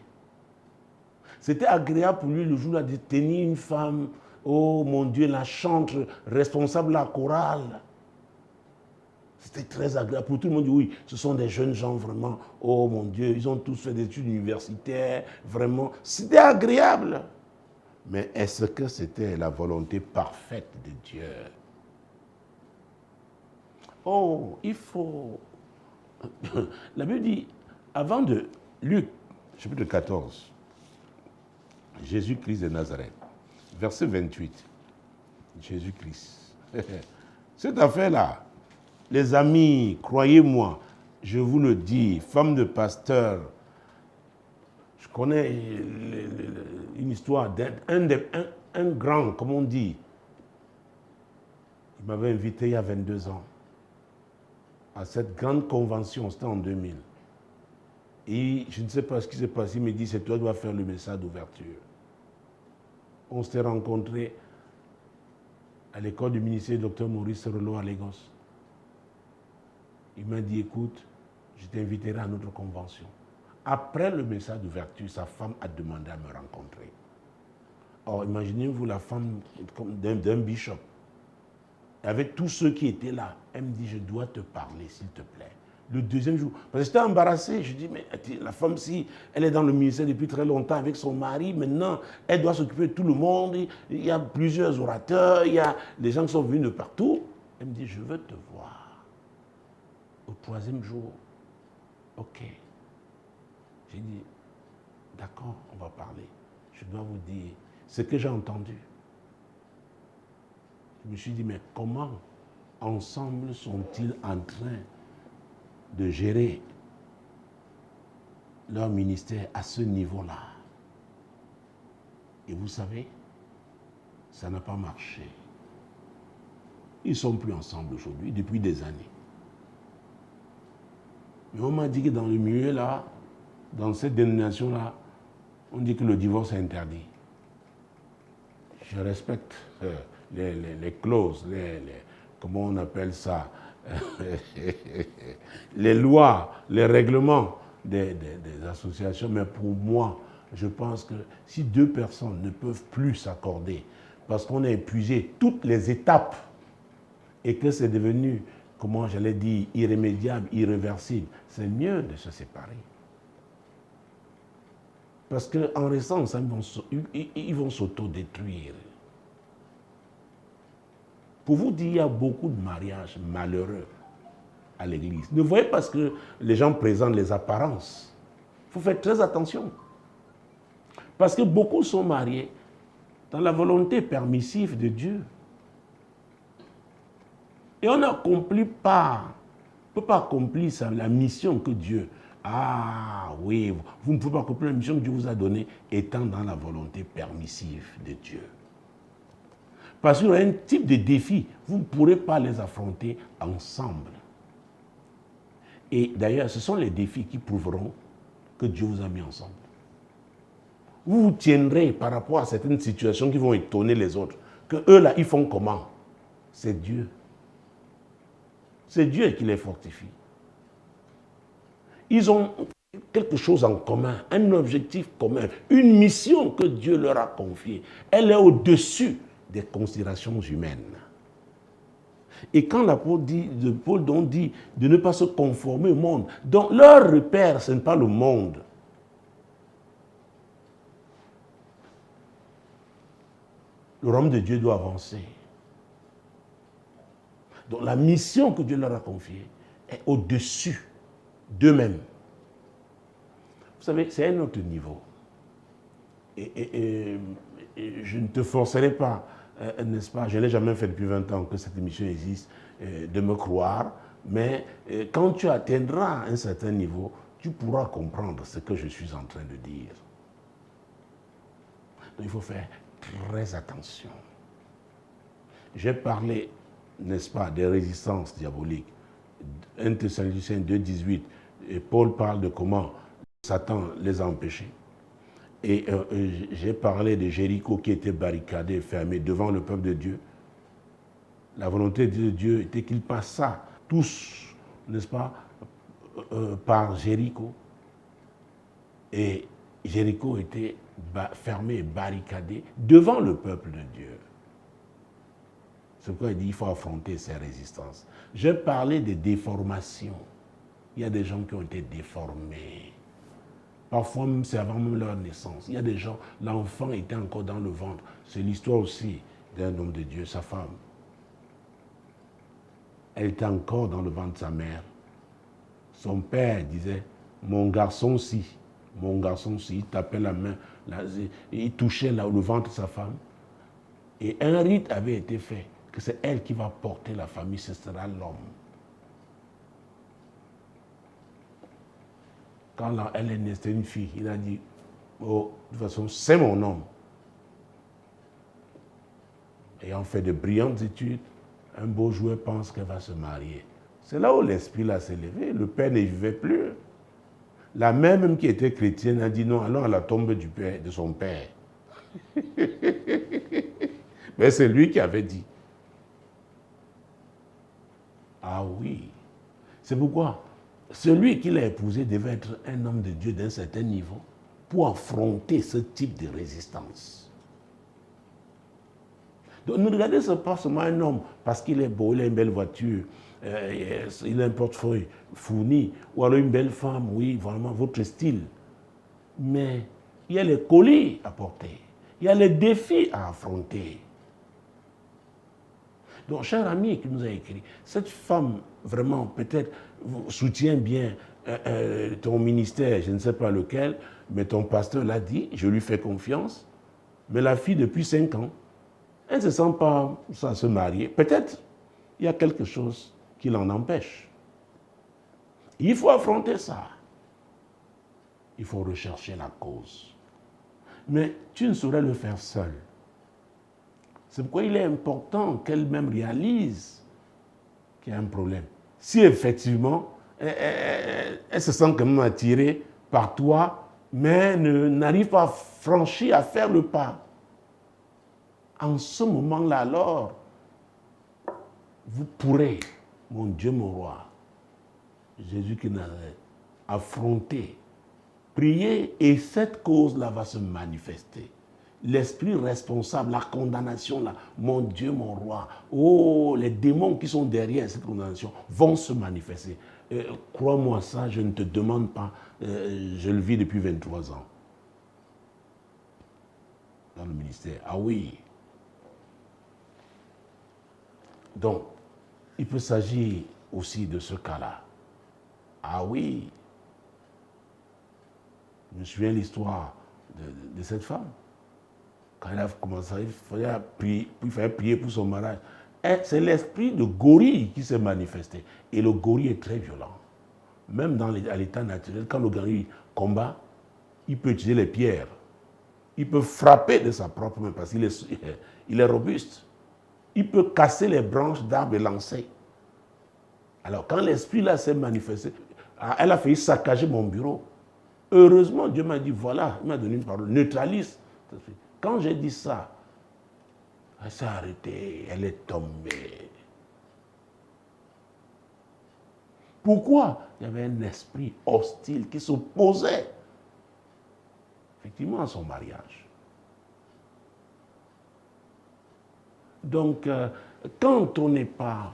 C'était agréable pour lui le jour-là de tenir une femme, oh mon Dieu, la chantre, responsable de la chorale. C'était très agréable. Pour tout le monde, oui, ce sont des jeunes gens vraiment, oh mon Dieu, ils ont tous fait des études universitaires, vraiment. C'était agréable. Mais est-ce que c'était la volonté parfaite de Dieu? Oh, il faut... La Bible dit, avant de Luc, chapitre 14, Jésus-Christ de Nazareth, verset 28, Jésus-Christ. Cette affaire-là, les amis, croyez-moi, je vous le dis, femme de pasteur, je connais une histoire d'un grand, comme on dit. Il m'avait invité il y a 22 ans à cette grande convention, c'était en 2000. Et je ne sais pas ce qui s'est passé, il me dit, c'est toi qui vas faire le message d'ouverture. On s'est rencontrés à l'école du ministère du Dr Maurice Relot à Lagos. Il m'a dit, écoute, je t'inviterai à notre convention. Après le message d'ouverture, sa femme a demandé à me rencontrer. Or, imaginez-vous la femme d'un bishop. Avec tous ceux qui étaient là, elle me dit, je dois te parler, s'il te plaît. Le deuxième jour, parce que j'étais embarrassé, je dis, mais la femme, si elle est dans le ministère depuis très longtemps avec son mari, maintenant, elle doit s'occuper de tout le monde, il y a plusieurs orateurs, il y a des gens qui sont venus de partout. Elle me dit, je veux te voir. Au troisième jour, ok. J'ai dit, d'accord, on va parler. Je dois vous dire ce que j'ai entendu. Je me suis dit, mais comment ensemble sont-ils en train de gérer leur ministère à ce niveau-là? Et vous savez, ça n'a pas marché. Ils ne sont plus ensemble aujourd'hui, depuis des années. Mais on m'a dit que dans le milieu là, dans cette dénomination-là, on dit que le divorce est interdit. Je respecte les clauses, comment on appelle ça, les lois, les règlements des associations. Mais pour moi, je pense que si deux personnes ne peuvent plus s'accorder, parce qu'on a épuisé toutes les étapes et que c'est devenu, comment j'allais dire, irrémédiable, irréversible, c'est mieux de se séparer. Parce qu'en restant ensemble, ils vont s'autodétruire. Pour vous dire, il y a beaucoup de mariages malheureux à l'église. Ne voyez pas ce que les gens présentent, les apparences. Il faut faire très attention. Parce que beaucoup sont mariés dans la volonté permissive de Dieu. Et on n'accomplit pas, on ne peut pas accomplir la mission que Dieu a. Ah oui, vous ne pouvez pas accomplir la mission que Dieu vous a donnée étant dans la volonté permissive de Dieu. Parce qu'il y a un type de défi, vous ne pourrez pas les affronter ensemble. Et d'ailleurs, ce sont les défis qui prouveront que Dieu vous a mis ensemble. Vous vous tiendrez par rapport à certaines situations qui vont étonner les autres. Que eux là, ils font comment? C'est Dieu. C'est Dieu qui les fortifie. Ils ont quelque chose en commun, un objectif commun, une mission que Dieu leur a confiée. Elle est au-dessus des considérations humaines. Et quand l'apôtre Paul dit de ne pas se conformer au monde, donc leur repère, ce n'est pas le monde. Le royaume de Dieu doit avancer. Donc la mission que Dieu leur a confiée est au-dessus d'eux-mêmes. Vous savez, c'est un autre niveau. Et je ne te forcerai pas, n'est-ce pas, je ne l'ai jamais fait depuis 20 ans que cette émission existe, de me croire, mais quand tu atteindras un certain niveau, tu pourras comprendre ce que je suis en train de dire. Donc il faut faire très attention. J'ai parlé, n'est-ce pas, des résistances diaboliques. 1 Thessaloniciens 2,18, et Paul parle de comment Satan les a empêchés. Et j'ai parlé de Jéricho qui était barricadé, fermé devant le peuple de Dieu. La volonté de Dieu était qu'ils passassent tous, n'est-ce pas, par Jéricho. Et Jéricho était fermé, barricadé devant le peuple de Dieu. C'est pourquoi il dit qu'il faut affronter ces résistances. J'ai parlé de déformations. Il y a des gens qui ont été déformés. Parfois, même c'est avant même leur naissance. Il y a des gens, l'enfant était encore dans le ventre. C'est l'histoire aussi d'un homme de Dieu, sa femme. Elle était encore dans le ventre de sa mère. Son père disait, mon garçon-ci, il tapait la main, il touchait le ventre de sa femme. Et un rite avait été fait, que c'est elle qui va porter la famille, ce sera l'homme. Quand elle est née, c'était une fille, il a dit, oh, de toute façon, c'est mon homme. Ayant fait de brillantes études, un beau jour pense qu'elle va se marier. C'est là où l'esprit l'a s'est levé. Le père ne vivait plus. La mère même qui était chrétienne a dit non, allons à la tombe du père, de son père. Mais c'est lui qui avait dit. Ah oui. C'est pourquoi celui qui l'a épousé devait être un homme de Dieu d'un certain niveau pour affronter ce type de résistance. Donc ne regardez pas seulement un homme parce qu'il est beau, il a une belle voiture, il a un portefeuille fourni, ou alors une belle femme, oui, vraiment votre style. Mais il y a les colis à porter, il y a les défis à affronter. Donc, cher ami qui nous a écrit, cette femme, vraiment, peut-être, soutient bien ton ministère, je ne sais pas lequel, mais ton pasteur l'a dit, je lui fais confiance. Mais la fille, depuis 5 ans, elle ne se sent pas à se marier. Peut-être il y a quelque chose qui l'en empêche. Il faut affronter ça. Il faut rechercher la cause. Mais tu ne saurais le faire seul. C'est pourquoi il est important qu'elle-même réalise qu'il y a un problème. Si effectivement, elle se sent quand même attirée par toi, mais n'arrive pas à franchir, à faire le pas, en ce moment-là, alors, vous pourrez, mon Dieu, mon roi, Jésus qui Nazareth, affronter, prier, et cette cause-là va se manifester. L'esprit responsable, la condamnation, là, mon Dieu, mon roi, oh, les démons qui sont derrière cette condamnation vont se manifester. Crois-moi ça, je ne te demande pas, je le vis depuis 23 ans dans le ministère. Ah oui. Donc, il peut s'agir aussi de ce cas-là. Ah oui. Je me souviens de l'histoire de cette femme. Quand elle a commencé, il fallait prier pour son mariage. C'est l'esprit de gorille qui s'est manifesté. Et le gorille est très violent. Même à l'état naturel, quand le gorille combat, il peut utiliser les pierres. Il peut frapper de sa propre main parce qu'il est robuste. Il peut casser les branches d'arbres et lancer. Alors, quand l'esprit là s'est manifesté, elle a failli saccager mon bureau. Heureusement, Dieu m'a dit, voilà, il m'a donné une parole, neutralise. Quand j'ai dit ça, elle s'est arrêtée, elle est tombée. Pourquoi? Il y avait un esprit hostile qui s'opposait effectivement à son mariage. Donc, quand on n'est pas,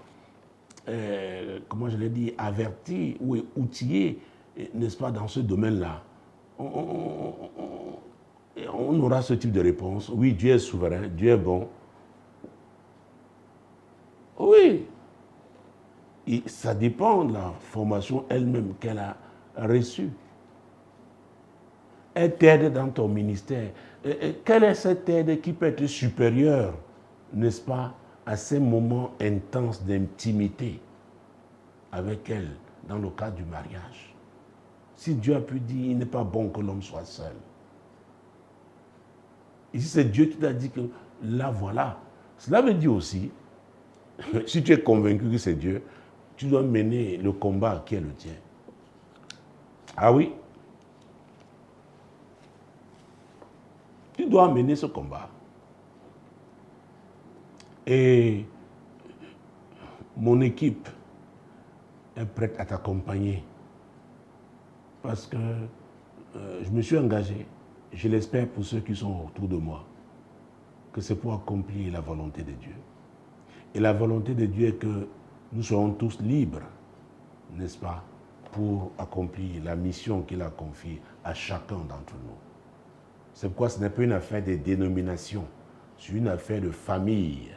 comment je l'ai dit, averti ou outillé, n'est-ce pas, dans ce domaine-là, on aura ce type de réponse. Oui, Dieu est souverain, Dieu est bon. Oui. Et ça dépend de la formation elle-même qu'elle a reçue. Elle t'aide dans ton ministère. Quelle est cette aide qui peut être supérieure, n'est-ce pas, à ces moments intenses d'intimité avec elle dans le cadre du mariage? Si Dieu a pu dire, il n'est pas bon que l'homme soit seul. Et si c'est Dieu qui t'a dit que là, voilà. Cela veut dire aussi, si tu es convaincu que c'est Dieu, tu dois mener le combat qui est le tien. Ah oui? Tu dois mener ce combat. Et mon équipe est prête à t'accompagner. Parce que je me suis engagé, je l'espère pour ceux qui sont autour de moi, que c'est pour accomplir la volonté de Dieu. Et la volonté de Dieu est que nous soyons tous libres, n'est-ce pas, pour accomplir la mission qu'il a confiée à chacun d'entre nous. C'est pourquoi ce n'est pas une affaire de dénomination, c'est une affaire de famille.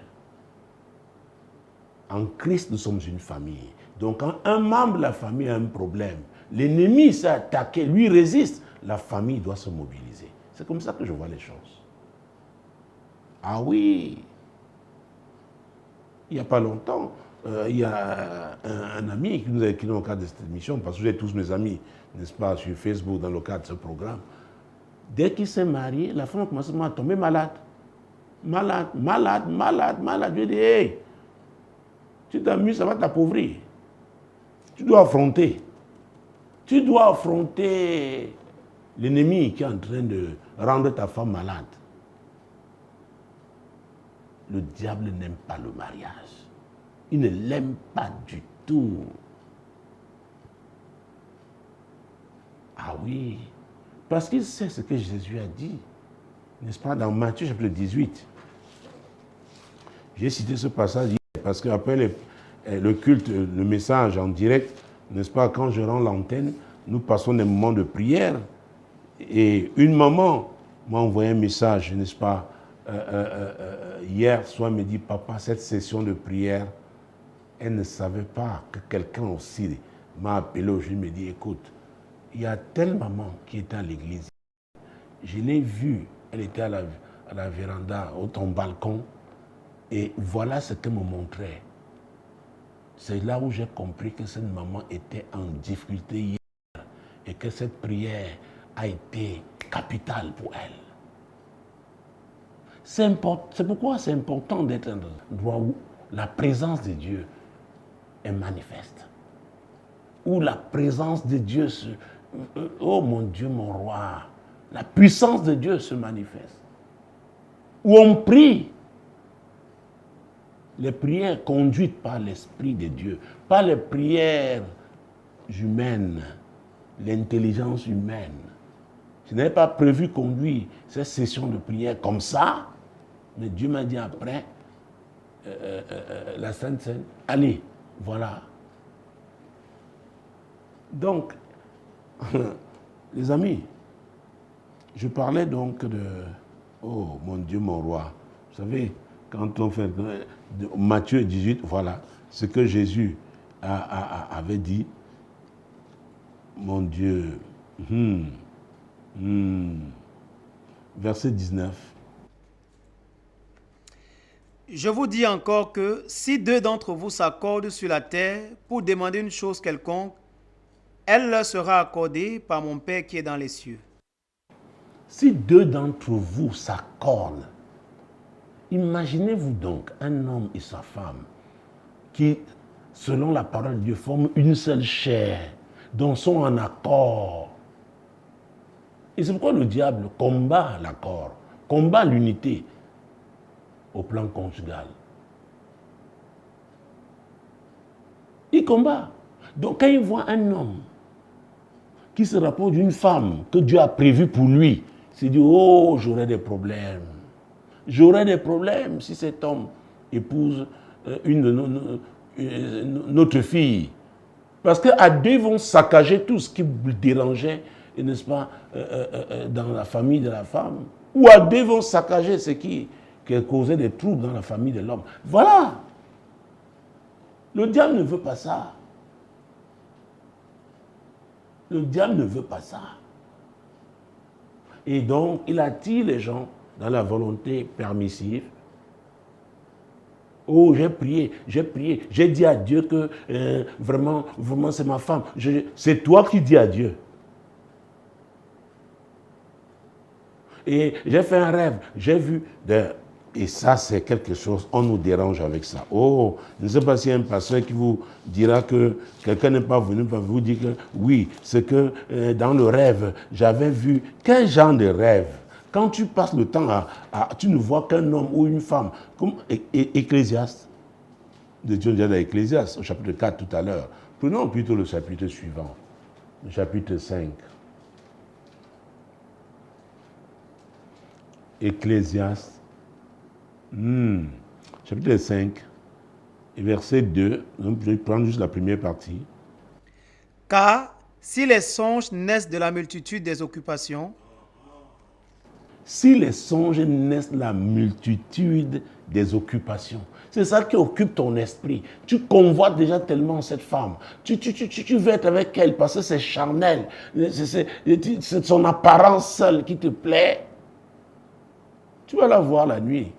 En Christ, nous sommes une famille. Donc, quand un membre de la famille a un problème, l'ennemi s'est attaqué, lui résiste, la famille doit se mobiliser. C'est comme ça que je vois les choses. Ah oui! Il n'y a pas longtemps, il y a un ami qui nous a écrit dans le cadre de cette émission, parce que j'ai tous mes amis, n'est-ce pas, sur Facebook, dans le cadre de ce programme. Dès qu'il s'est marié, la femme a commencé à tomber malade. Malade. Je lui ai dit, hey, tu t'amuses, ça va t'appauvrir. Tu dois affronter. Tu dois affronter l'ennemi qui est en train de rendre ta femme malade. Le diable n'aime pas le mariage. Il ne l'aime pas du tout. Ah oui, parce qu'il sait ce que Jésus a dit, n'est-ce pas, dans Matthieu chapitre 18. J'ai cité ce passage hier parce qu'après le culte, le message en direct, n'est-ce pas, quand je rends l'antenne, nous passons des moments de prière. Et une maman m'a envoyé un message, n'est-ce pas, hier soir, me dit, papa, cette session de prière, elle ne savait pas que quelqu'un aussi m'a appelé aujourd'hui, me dit, écoute, il y a telle maman qui était à l'église. Je l'ai vue, elle était à la véranda, au ton balcon, et voilà ce qu'elle me montrait. C'est là où j'ai compris que cette maman était en difficulté hier et que cette prière a été capitale pour elle. C'est pourquoi c'est important d'être dans un endroit où la présence de Dieu est manifeste. Où la présence de Dieu oh mon Dieu, mon roi, la puissance de Dieu se manifeste. Où on prie. Les prières conduites par l'Esprit de Dieu, pas les prières humaines, l'intelligence humaine. Je n'avais pas prévu conduire cette session de prière comme ça, mais Dieu m'a dit après, la Sainte Seine, allez, voilà. Donc, les amis, je parlais donc de, oh mon Dieu, mon roi, vous savez, quand on fait Matthieu 18, voilà ce que Jésus avait dit. Mon Dieu. Verset 19. Je vous dis encore que si deux d'entre vous s'accordent sur la terre pour demander une chose quelconque, elle leur sera accordée par mon Père qui est dans les cieux. Si deux d'entre vous s'accordent, imaginez-vous donc un homme et sa femme qui, selon la parole de Dieu, forment une seule chair, dont sont en accord. Et c'est pourquoi le diable combat l'accord, combat l'unité au plan conjugal. Il combat. Donc quand il voit un homme qui se rapproche d'une femme que Dieu a prévue pour lui, il se dit, oh, j'aurai des problèmes. J'aurai des problèmes si cet homme épouse une de notre fille. Parce qu'à deux, ils vont saccager tout ce qui dérangeait, n'est-ce pas, dans la famille de la femme. Ou à deux, ils vont saccager ce qui causait des troubles dans la famille de l'homme. Voilà. Le diable ne veut pas ça. Le diable ne veut pas ça. Et donc, il attire les gens dans la volonté permissive. Oh, j'ai prié, j'ai dit à Dieu que vraiment c'est ma femme. C'est toi qui dis à Dieu. Et j'ai fait un rêve, j'ai vu, et ça c'est quelque chose, on nous dérange avec ça. Oh, je ne sais pas s'il y a un pasteur qui vous dira que quelqu'un n'est pas venu pour vous dire que oui, c'est que dans le rêve, j'avais vu. Quel genre de rêve? Quand tu passes le temps tu ne vois qu'un homme ou une femme, comme Ecclésiaste, de Dieu déjà dans Ecclésiaste, au chapitre 4 tout à l'heure. Prenons plutôt le chapitre suivant, le chapitre 5. Ecclésiaste, chapitre 5, et verset 2, donc je vais prendre juste la première partie. Car si les songes naissent de la multitude des occupations, si les songes naissent de la multitude des occupations, c'est ça qui occupe ton esprit. Tu convoites déjà tellement cette femme. Tu veux être avec elle parce que c'est charnel. C'est son apparence seule qui te plaît. Tu vas la voir la nuit.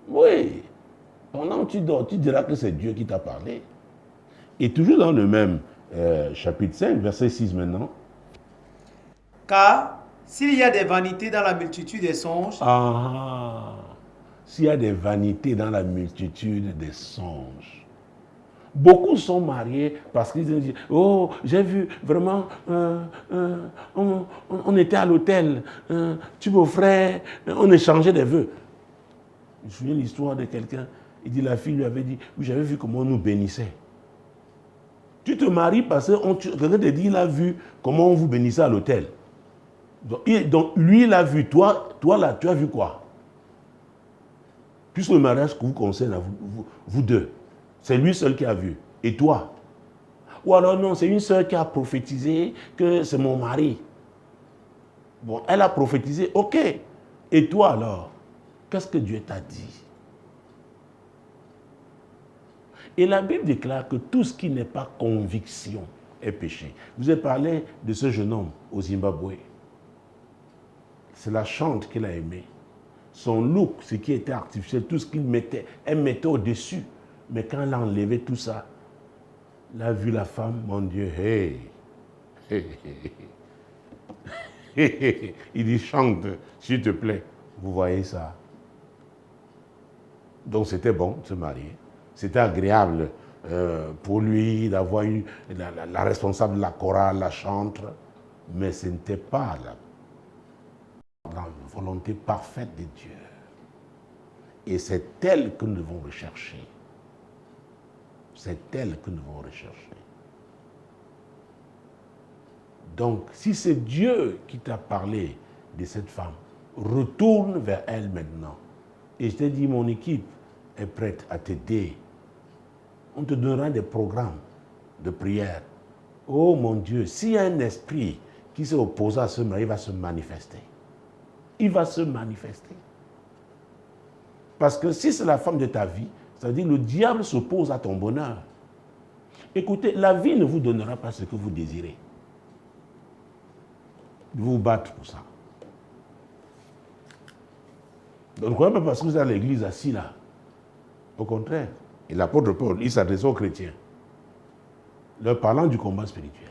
Oui. Pendant que tu dors, tu diras que c'est Dieu qui t'a parlé. Et toujours dans le même chapitre 5, verset 6 maintenant. Car s'il y a des vanités dans la multitude des songes, s'il y a des vanités dans la multitude des songes. Beaucoup sont mariés parce qu'ils disent, oh, j'ai vu vraiment, on était à l'hôtel, tu m'offrais, on échangeait des vœux. Je me souviens l'histoire de quelqu'un, il dit, la fille lui avait dit, oui, j'avais vu comment on nous bénissait. Tu te maries parce que quelqu'un te dit, il a vu comment on vous bénissait à l'hôtel. Donc lui, il a vu, toi là, tu as vu quoi? Puisque le mariage que vous concerne, vous deux, c'est lui seul qui a vu. Et toi? Ou alors non, c'est une sœur qui a prophétisé que c'est mon mari. Bon, elle a prophétisé, ok. Et toi alors? Qu'est-ce que Dieu t'a dit? Et la Bible déclare que tout ce qui n'est pas conviction est péché. Je vous ai parlé de ce jeune homme au Zimbabwe. C'est la chante qu'il a aimée. Son look, ce qui était artificiel, tout ce qu'il mettait, elle mettait au-dessus. Mais quand elle a enlevé tout ça, elle a vu la femme, mon Dieu, hey. Il dit, chante, s'il te plaît. Vous voyez ça? Donc c'était bon de se marier. C'était agréable pour lui d'avoir la responsable de la chorale, la chantre. Mais ce n'était pas la volonté parfaite de Dieu. Et c'est elle que nous devons rechercher. C'est elle que nous devons rechercher. Donc, si c'est Dieu qui t'a parlé de cette femme, retourne vers elle maintenant. Et je t'ai dit, mon équipe est prête à t'aider. On te donnera des programmes de prière. Oh mon Dieu, s'il y a un esprit qui s'est opposé à ce mariage, il va se manifester. Il va se manifester. Parce que si c'est la femme de ta vie, ça veut dire que le diable s'oppose à ton bonheur. Écoutez, la vie ne vous donnera pas ce que vous désirez. Vous vous battre pour ça. Donc, ne croyez pas parce que vous êtes à l'église assis là. Au contraire. Et l'apôtre Paul, il s'adressait aux chrétiens, leur parlant du combat spirituel.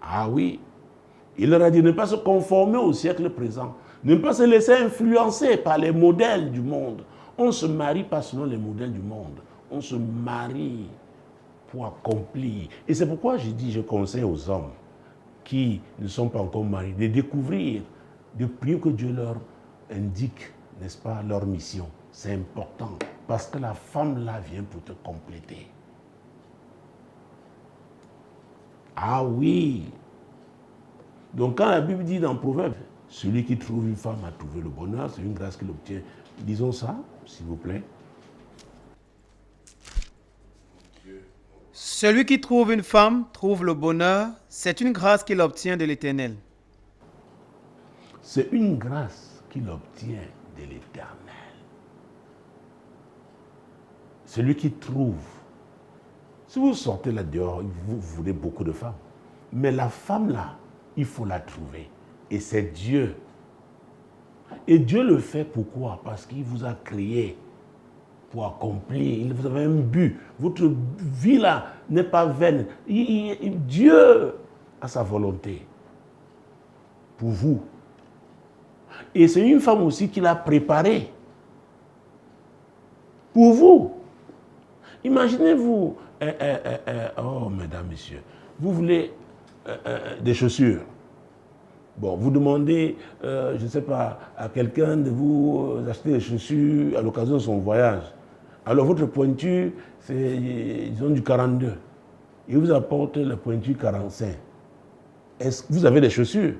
Ah oui. Il leur a dit de ne pas se conformer au siècle présent, ne pas se laisser influencer par les modèles du monde. On ne se marie pas selon les modèles du monde. On se marie pour accomplir. Et c'est pourquoi je conseille aux hommes qui ne sont pas encore mariés de découvrir, de prier que Dieu leur indique, n'est-ce pas, leur mission. C'est important parce que la femme là vient pour te compléter. Ah oui. Donc quand la Bible dit dans Proverbe, celui qui trouve une femme a trouvé le bonheur, c'est une grâce qu'il obtient. Disons ça, s'il vous plaît. Celui qui trouve une femme trouve le bonheur, c'est une grâce qu'il obtient de l'Éternel. C'est une grâce qu'il obtient de l'Éternel. Celui qui trouve. Si vous sortez là dehors, vous voulez beaucoup de femmes. Mais la femme là, il faut la trouver. Et c'est Dieu. Et Dieu le fait pourquoi? Parce qu'il vous a créé pour accomplir. Vous avez un but. Votre vie là n'est pas vaine. Dieu a sa volonté pour vous. Et c'est une femme aussi qu'il a préparée pour vous. Imaginez-vous, oh mesdames, messieurs, vous voulez des chaussures. Bon, vous demandez, je ne sais pas, à quelqu'un de vous acheter des chaussures à l'occasion de son voyage. Alors votre pointure, c'est, disons, du 42. Il vous apporte la pointure 45. Est-ce que vous avez des chaussures?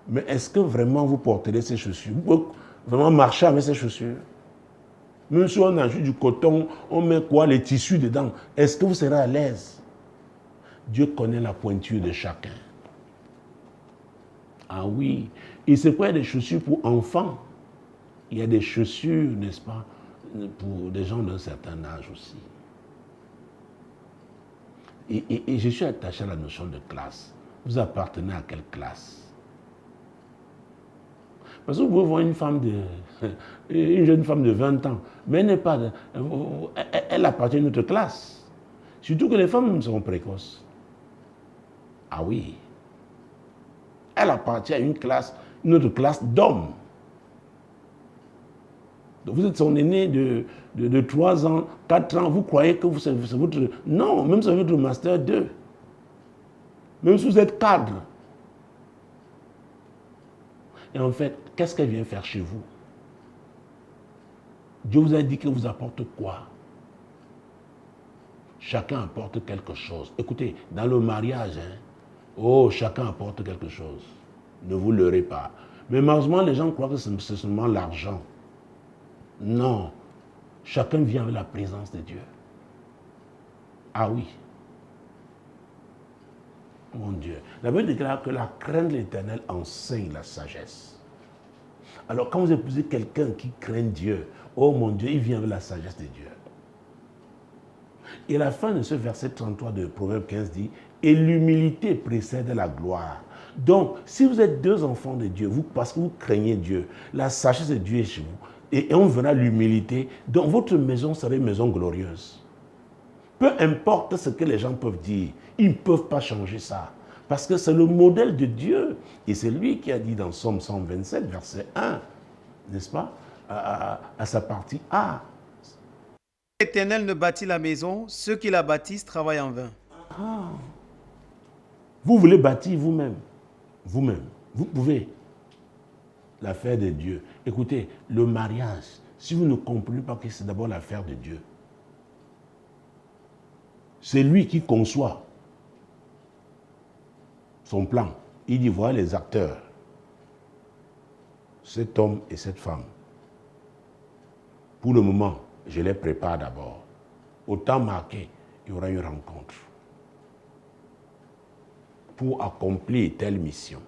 Mais est-ce que vraiment vous porterez ces chaussures? Vous pouvez vraiment marcher avec ces chaussures? Même si on ajoute du coton, on met quoi? Les tissus dedans. Est-ce que vous serez à l'aise? Dieu connaît la pointure de chacun. Ah oui. Et c'est quoi des chaussures pour enfants? Il y a des chaussures, n'est-ce pas, pour des gens d'un certain âge aussi. Et je suis attaché à la notion de classe. Vous appartenez à quelle classe? Parce que vous pouvez voir une jeune femme de 20 ans, mais elle n'est pas, elle appartient à une autre classe. Surtout que les femmes sont précoces. Ah oui. Elle appartient à une autre classe d'hommes. Donc vous êtes son aîné de 3 ans, 4 ans, vous croyez que c'est votre... Non, même c'est votre master 2. Même si vous êtes cadre. Et en fait, qu'est-ce qu'elle vient faire chez vous? Dieu vous a dit que vous apporte quoi? Chacun apporte quelque chose. Écoutez, dans le mariage, chacun apporte quelque chose. Ne vous leurrez pas. Mais malheureusement, les gens croient que c'est seulement l'argent. Non. Chacun vient avec la présence de Dieu. Ah oui. Mon Dieu. La Bible déclare que la crainte de l'Éternel enseigne la sagesse. Alors quand vous épousez quelqu'un qui craint Dieu, oh mon Dieu, il vient avec la sagesse de Dieu. Et la fin de ce verset 33 de Proverbe 15 dit, et l'humilité précède la gloire. Donc, si vous êtes 2 enfants de Dieu, parce que vous craignez Dieu, la sagesse de Dieu est chez vous, et on verra l'humilité, donc votre maison sera une maison glorieuse. Peu importe ce que les gens peuvent dire, ils ne peuvent pas changer ça. Parce que c'est le modèle de Dieu. Et c'est lui qui a dit dans Somme 127, verset 1, n'est-ce pas, à sa partie A. L'Éternel ne bâtit la maison, ceux qui la bâtissent travaillent en vain. Ah. Vous voulez bâtir vous-même. Vous-même. Vous pouvez. L'affaire de Dieu. Écoutez, le mariage, si vous ne comprenez pas que c'est d'abord l'affaire de Dieu, c'est lui qui conçoit son plan. Il dit, voilà les acteurs. Cet homme et cette femme. Pour le moment, je les prépare d'abord. Au temps marqué, il y aura une rencontre pour accomplir telle mission.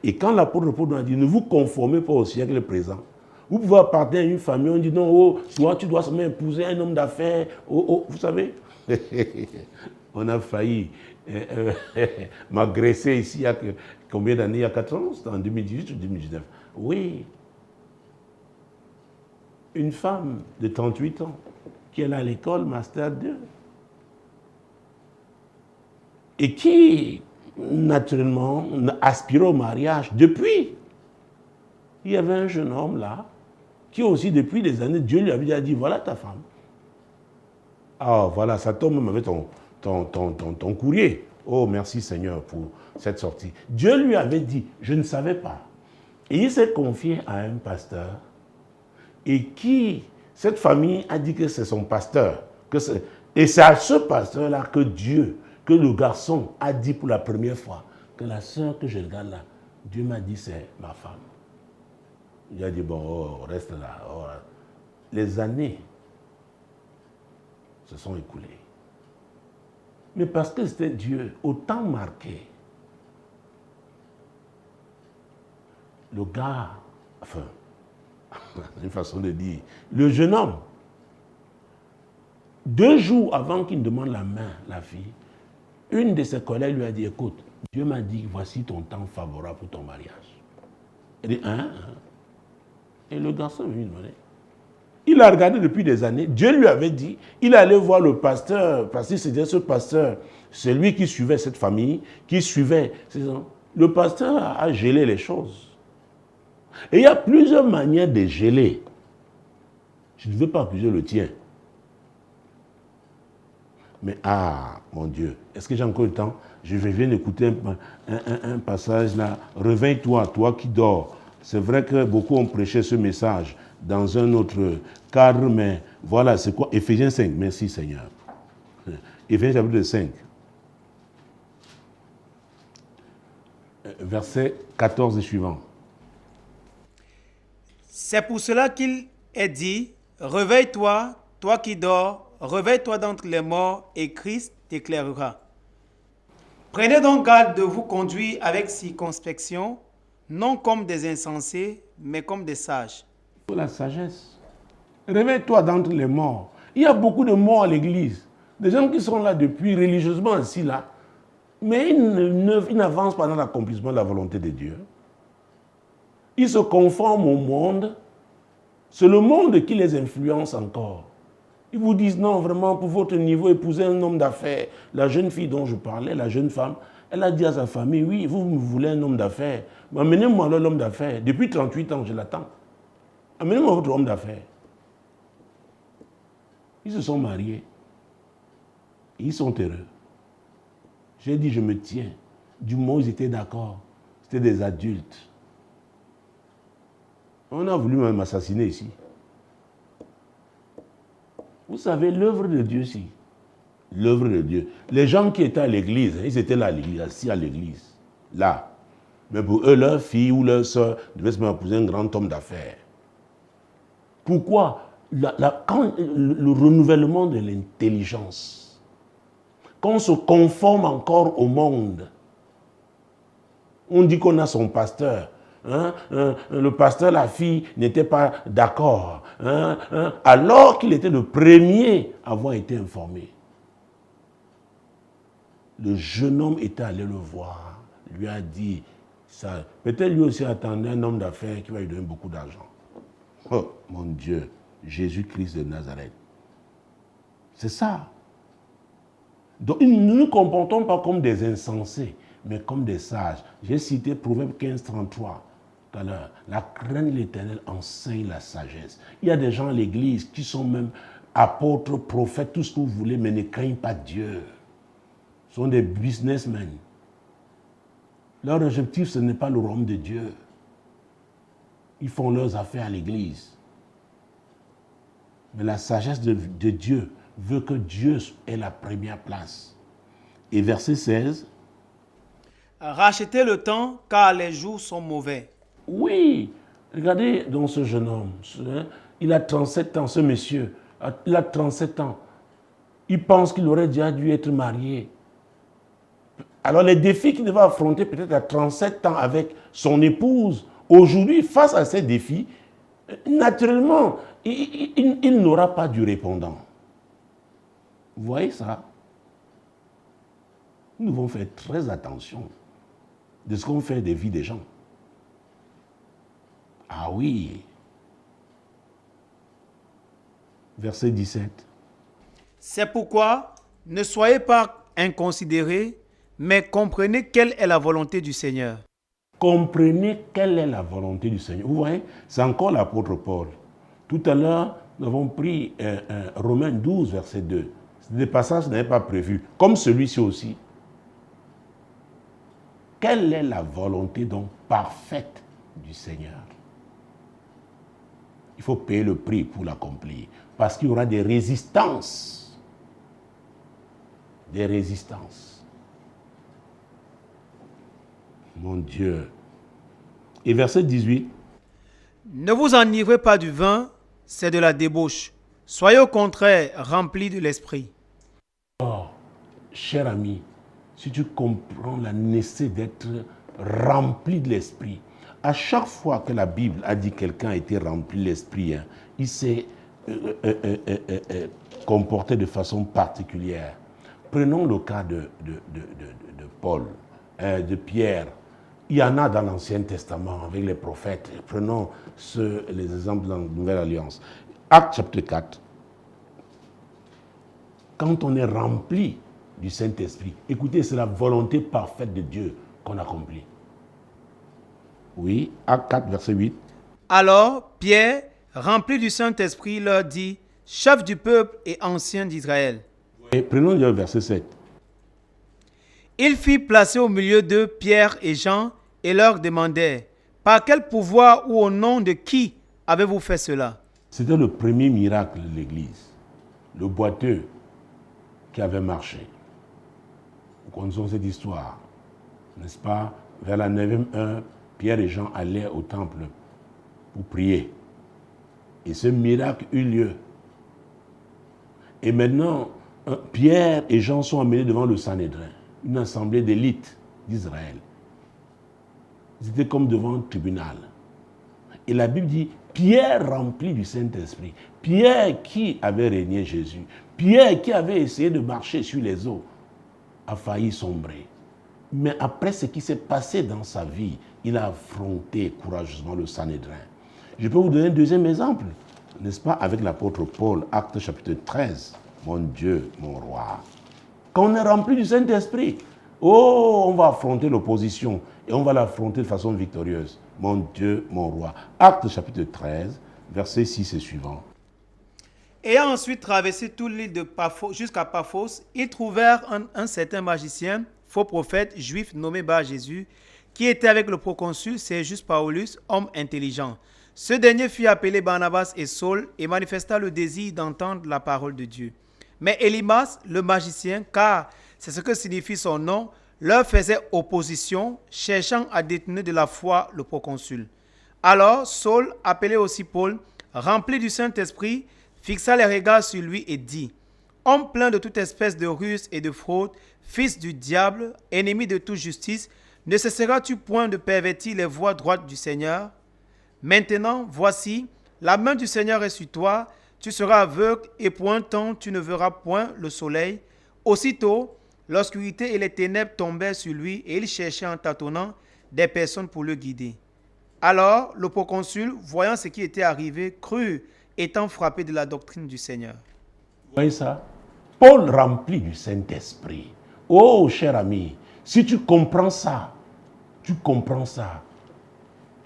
Et quand l'apôtre Paul a dit, ne vous conformez pas au siècle présent, vous pouvez appartenir à une famille, on dit, non, oh, toi, tu dois seulement épouser un homme d'affaires. Oh, oh, vous savez, on a failli m'agresser ici il y a combien d'années? Il y a 4 ans, c'était en 2018 ou 2019. Oui. Une femme de 38 ans qui est à l'école Master 2 et qui, naturellement, aspirait au mariage depuis. Il y avait un jeune homme là qui aussi, depuis des années, Dieu lui avait déjà dit, voilà ta femme. Ah, voilà, ça tombe même avec ton courrier. Oh, merci Seigneur pour cette sortie. Dieu lui avait dit, je ne savais pas. Et il s'est confié à un pasteur et qui, cette famille a dit que c'est son pasteur. Et c'est à ce pasteur-là que Dieu, que le garçon a dit pour la première fois que la sœur que je regarde là, Dieu m'a dit c'est ma femme. Il a dit bon, oh, reste là. Oh. Les années se sont écoulées. Mais parce que c'était Dieu, au temps marqué, le gars, enfin, une façon de dire, le jeune homme, 2 jours avant qu'il demande la main, la fille, une de ses collègues lui a dit, écoute, Dieu m'a dit, voici ton temps favorable pour ton mariage. Elle dit, hein? Et le garçon lui demandait. Il a regardé depuis des années. Dieu lui avait dit, il allait voir le pasteur, parce que c'était ce pasteur, c'est lui qui suivait cette famille, qui suivait. Le pasteur a gelé les choses. Et il y a plusieurs manières de geler. Je ne veux pas accuser le tien. Mais ah, mon Dieu, est-ce que j'ai encore le temps? Je viens d'écouter un passage là. Réveille-toi, toi qui dors. C'est vrai que beaucoup ont prêché ce message dans un autre cadre, mais voilà, c'est quoi? Éphésiens 5, merci Seigneur. Éphésiens chapitre 5, verset 14 et suivant. C'est pour cela qu'il est dit, réveille-toi, toi qui dors, réveille-toi d'entre les morts et Christ t'éclairera. Prenez donc garde de vous conduire avec circonspection, non comme des insensés, mais comme des sages. La sagesse. Réveille-toi d'entre les morts. Il y a beaucoup de morts à l'église. Des gens qui sont là depuis religieusement assis là, mais ils n'avancent pas dans l'accomplissement de la volonté de Dieu. Ils se conforment au monde. C'est le monde qui les influence encore. Ils vous disent non, vraiment, pour votre niveau, épousez un homme d'affaires. La jeune fille dont je parlais, la jeune femme, elle a dit à sa famille, oui, vous voulez un homme d'affaires. Amenez-moi l'homme d'affaires. Depuis 38 ans, je l'attends. Amenez-moi votre homme d'affaires. Ils se sont mariés. Ils sont heureux. J'ai dit, je me tiens. Du moment où ils étaient d'accord. C'était des adultes. On a voulu même m'assassiner ici. Vous savez, l'œuvre de Dieu, si. L'œuvre de Dieu. Les gens qui étaient à l'église, ils étaient là à l'église, assis à l'église. Là. Mais pour eux, leur fille ou leur soeur devait se épouser un grand homme d'affaires. Pourquoi? Quand le renouvellement de l'intelligence, quand on se conforme encore au monde, on dit qu'on a son pasteur. Le pasteur, la fille, n'était pas d'accord. Alors qu'il était le premier à avoir été informé. Le jeune homme était allé le voir, lui a dit, ça. Peut-être lui aussi attendait un homme d'affaires qui va lui donner beaucoup d'argent. Oh mon Dieu, Jésus-Christ de Nazareth. C'est ça. Donc, nous ne nous comportons pas comme des insensés, mais comme des sages. J'ai cité Proverbe 15, 33 tout à l'heure. La crainte de l'Éternel enseigne la sagesse. Il y a des gens à l'église qui sont même apôtres, prophètes, tout ce que vous voulez, mais ne craignent pas Dieu. Ce sont des businessmen. Leur objectif, ce n'est pas le royaume de Dieu. Ils font leurs affaires à l'église. Mais la sagesse de Dieu veut que Dieu ait la première place. Et verset 16. Rachetez le temps car les jours sont mauvais. Oui, regardez dans ce jeune homme. Il a 37 ans, ce monsieur. Il a 37 ans. Il pense qu'il aurait déjà dû être marié. Alors les défis qu'il va affronter peut-être à 37 ans avec son épouse, aujourd'hui, face à ces défis, naturellement, il n'aura pas du répondant. Vous voyez ça? Nous devons faire très attention de ce qu'on fait des vies des gens. Ah oui. Verset 17. C'est pourquoi ne soyez pas inconsidérés, mais comprenez quelle est la volonté du Seigneur. Comprenez quelle est la volonté du Seigneur. Vous voyez, c'est encore l'apôtre Paul. Tout à l'heure, nous avons pris Romains 12, verset 2. Des passages n'avaient pas prévu, comme celui-ci aussi. Quelle est la volonté donc parfaite du Seigneur? Il faut payer le prix pour l'accomplir, parce qu'il y aura des résistances. Des résistances. Mon Dieu. Et verset 18. Ne vous enivrez pas du vin, c'est de la débauche. Soyez au contraire remplis de l'esprit. Oh, cher ami, si tu comprends la nécessité d'être rempli de l'esprit, à chaque fois que la Bible a dit que quelqu'un a été rempli de l'esprit, il s'est comporté de façon particulière. Prenons le cas de Paul, de Pierre. Il y en a dans l'Ancien Testament avec les prophètes. Prenons les exemples dans la Nouvelle Alliance. Acte chapitre 4. Quand on est rempli du Saint-Esprit, écoutez, c'est la volonté parfaite de Dieu qu'on accomplit. Oui, Acte 4, verset 8. Alors Pierre, rempli du Saint-Esprit, leur dit, chef du peuple et ancien d'Israël. Et prenons le verset 7. Il fit placer au milieu d'eux Pierre et Jean et leur demandait, par quel pouvoir ou au nom de qui avez-vous fait cela? C'était le premier miracle de l'Église. Le boiteux qui avait marché. Nous connaissons cette histoire, n'est-ce pas? Vers la 9e heure, Pierre et Jean allaient au temple pour prier. Et ce miracle eut lieu. Et maintenant, Pierre et Jean sont amenés devant le Sanhédrin, une assemblée d'élite d'Israël. Ils étaient comme devant un tribunal. Et la Bible dit, Pierre rempli du Saint-Esprit, Pierre qui avait régné Jésus, Pierre qui avait essayé de marcher sur les eaux, a failli sombrer. Mais après ce qui s'est passé dans sa vie, il a affronté courageusement le Sanhédrin. Je peux vous donner un deuxième exemple, n'est-ce pas, avec l'apôtre Paul, Acte chapitre 13. Mon Dieu, mon roi. Quand on est rempli du Saint-Esprit, oh, on va affronter l'opposition et on va l'affronter de façon victorieuse. Mon Dieu, mon roi. Acte chapitre 13, versets 6 et suivants. Ayant ensuite traversé toute l'île de Paphos jusqu'à Paphos, ils trouvèrent un certain magicien, faux prophète juif nommé Bar-Jésus, qui était avec le proconsul Sergius Paulus, homme intelligent. Ce dernier fit appeler Barnabas et Saul et manifesta le désir d'entendre la parole de Dieu. Mais Élymas, le magicien, car c'est ce que signifie son nom, leur faisait opposition, cherchant à détourner de la foi le proconsul. Alors Saul, appelé aussi Paul, rempli du Saint-Esprit, fixa les regards sur lui et dit, « Homme plein de toute espèce de ruse et de fraude, fils du diable, ennemi de toute justice, ne cesseras-tu point de pervertir les voies droites du Seigneur? Maintenant, voici, la main du Seigneur est sur toi, tu seras aveugle et pour un temps tu ne verras point le soleil. » Aussitôt, l'obscurité et les ténèbres tombèrent sur lui et il cherchait en tâtonnant des personnes pour le guider. Alors, le proconsul, voyant ce qui était arrivé, crut, étant frappé de la doctrine du Seigneur. Vous voyez ça? Paul rempli du Saint-Esprit. Oh, cher ami, si tu comprends ça, tu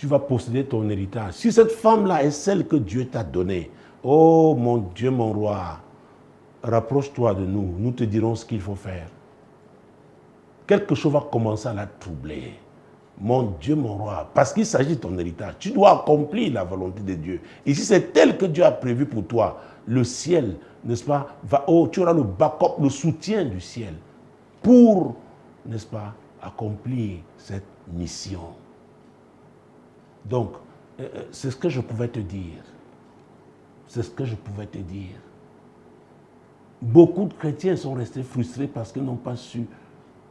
vas posséder ton héritage. Si cette femme-là est celle que Dieu t'a donnée, oh mon Dieu, mon roi, rapproche-toi de nous, nous te dirons ce qu'il faut faire. Quelque chose va commencer à la troubler. Mon Dieu, mon roi, parce qu'il s'agit de ton héritage, tu dois accomplir la volonté de Dieu. Et si c'est tel que Dieu a prévu pour toi, le ciel, n'est-ce pas, tu auras le backup, le soutien du ciel pour, n'est-ce pas, accomplir cette mission. Donc, c'est ce que je pouvais te dire. C'est ce que je pouvais te dire. Beaucoup de chrétiens sont restés frustrés parce qu'ils n'ont pas su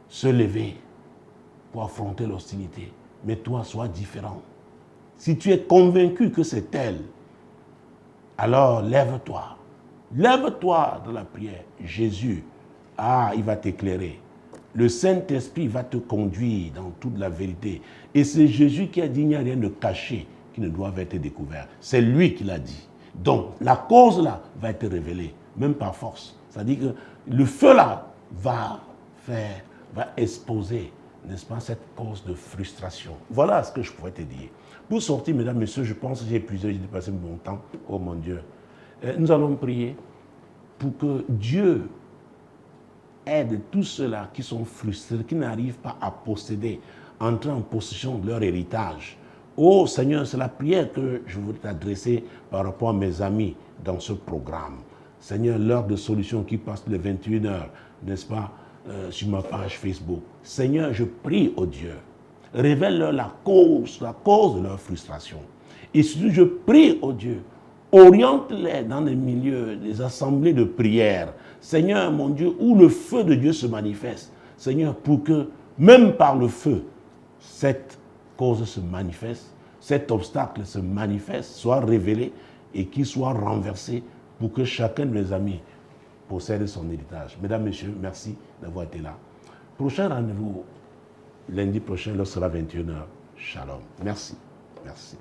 se lever pour affronter l'hostilité. Mais toi, sois différent. Si tu es convaincu que c'est elle, alors lève-toi. Lève-toi dans la prière. Jésus, il va t'éclairer. Le Saint-Esprit va te conduire dans toute la vérité. Et c'est Jésus qui a dit, il n'y a rien de caché qui ne doit être découvert. C'est lui qui l'a dit. Donc, la cause là va être révélée, même par force. C'est-à-dire que le feu là va exposer, n'est-ce pas, cette cause de frustration. Voilà ce que je pourrais te dire. Pour sortir, mesdames, messieurs, je pense que j'ai épuisé, j'ai dépassé mon temps. Oh mon Dieu. Nous allons prier pour que Dieu aide tous ceux-là qui sont frustrés, qui n'arrivent pas à posséder, entrer en possession de leur héritage. Oh Seigneur, c'est la prière que je voudrais t'adresser par rapport à mes amis dans ce programme. Seigneur, l'heure de solution qui passe les 21h, n'est-ce pas, sur ma page Facebook. Seigneur, je prie au Dieu, révèle-leur la cause de leur frustration. Et surtout, je prie au Dieu, oriente-les dans des milieux, des assemblées de prière. Seigneur, mon Dieu, où le feu de Dieu se manifeste. Seigneur, pour que, même par le feu, cette cause se manifeste, cet obstacle se manifeste, soit révélé et qu'il soit renversé pour que chacun de mes amis possède son héritage. Mesdames, Messieurs, merci d'avoir été là. Prochain rendez-vous, lundi prochain, l'heure sera 21h. Shalom. Merci. Merci.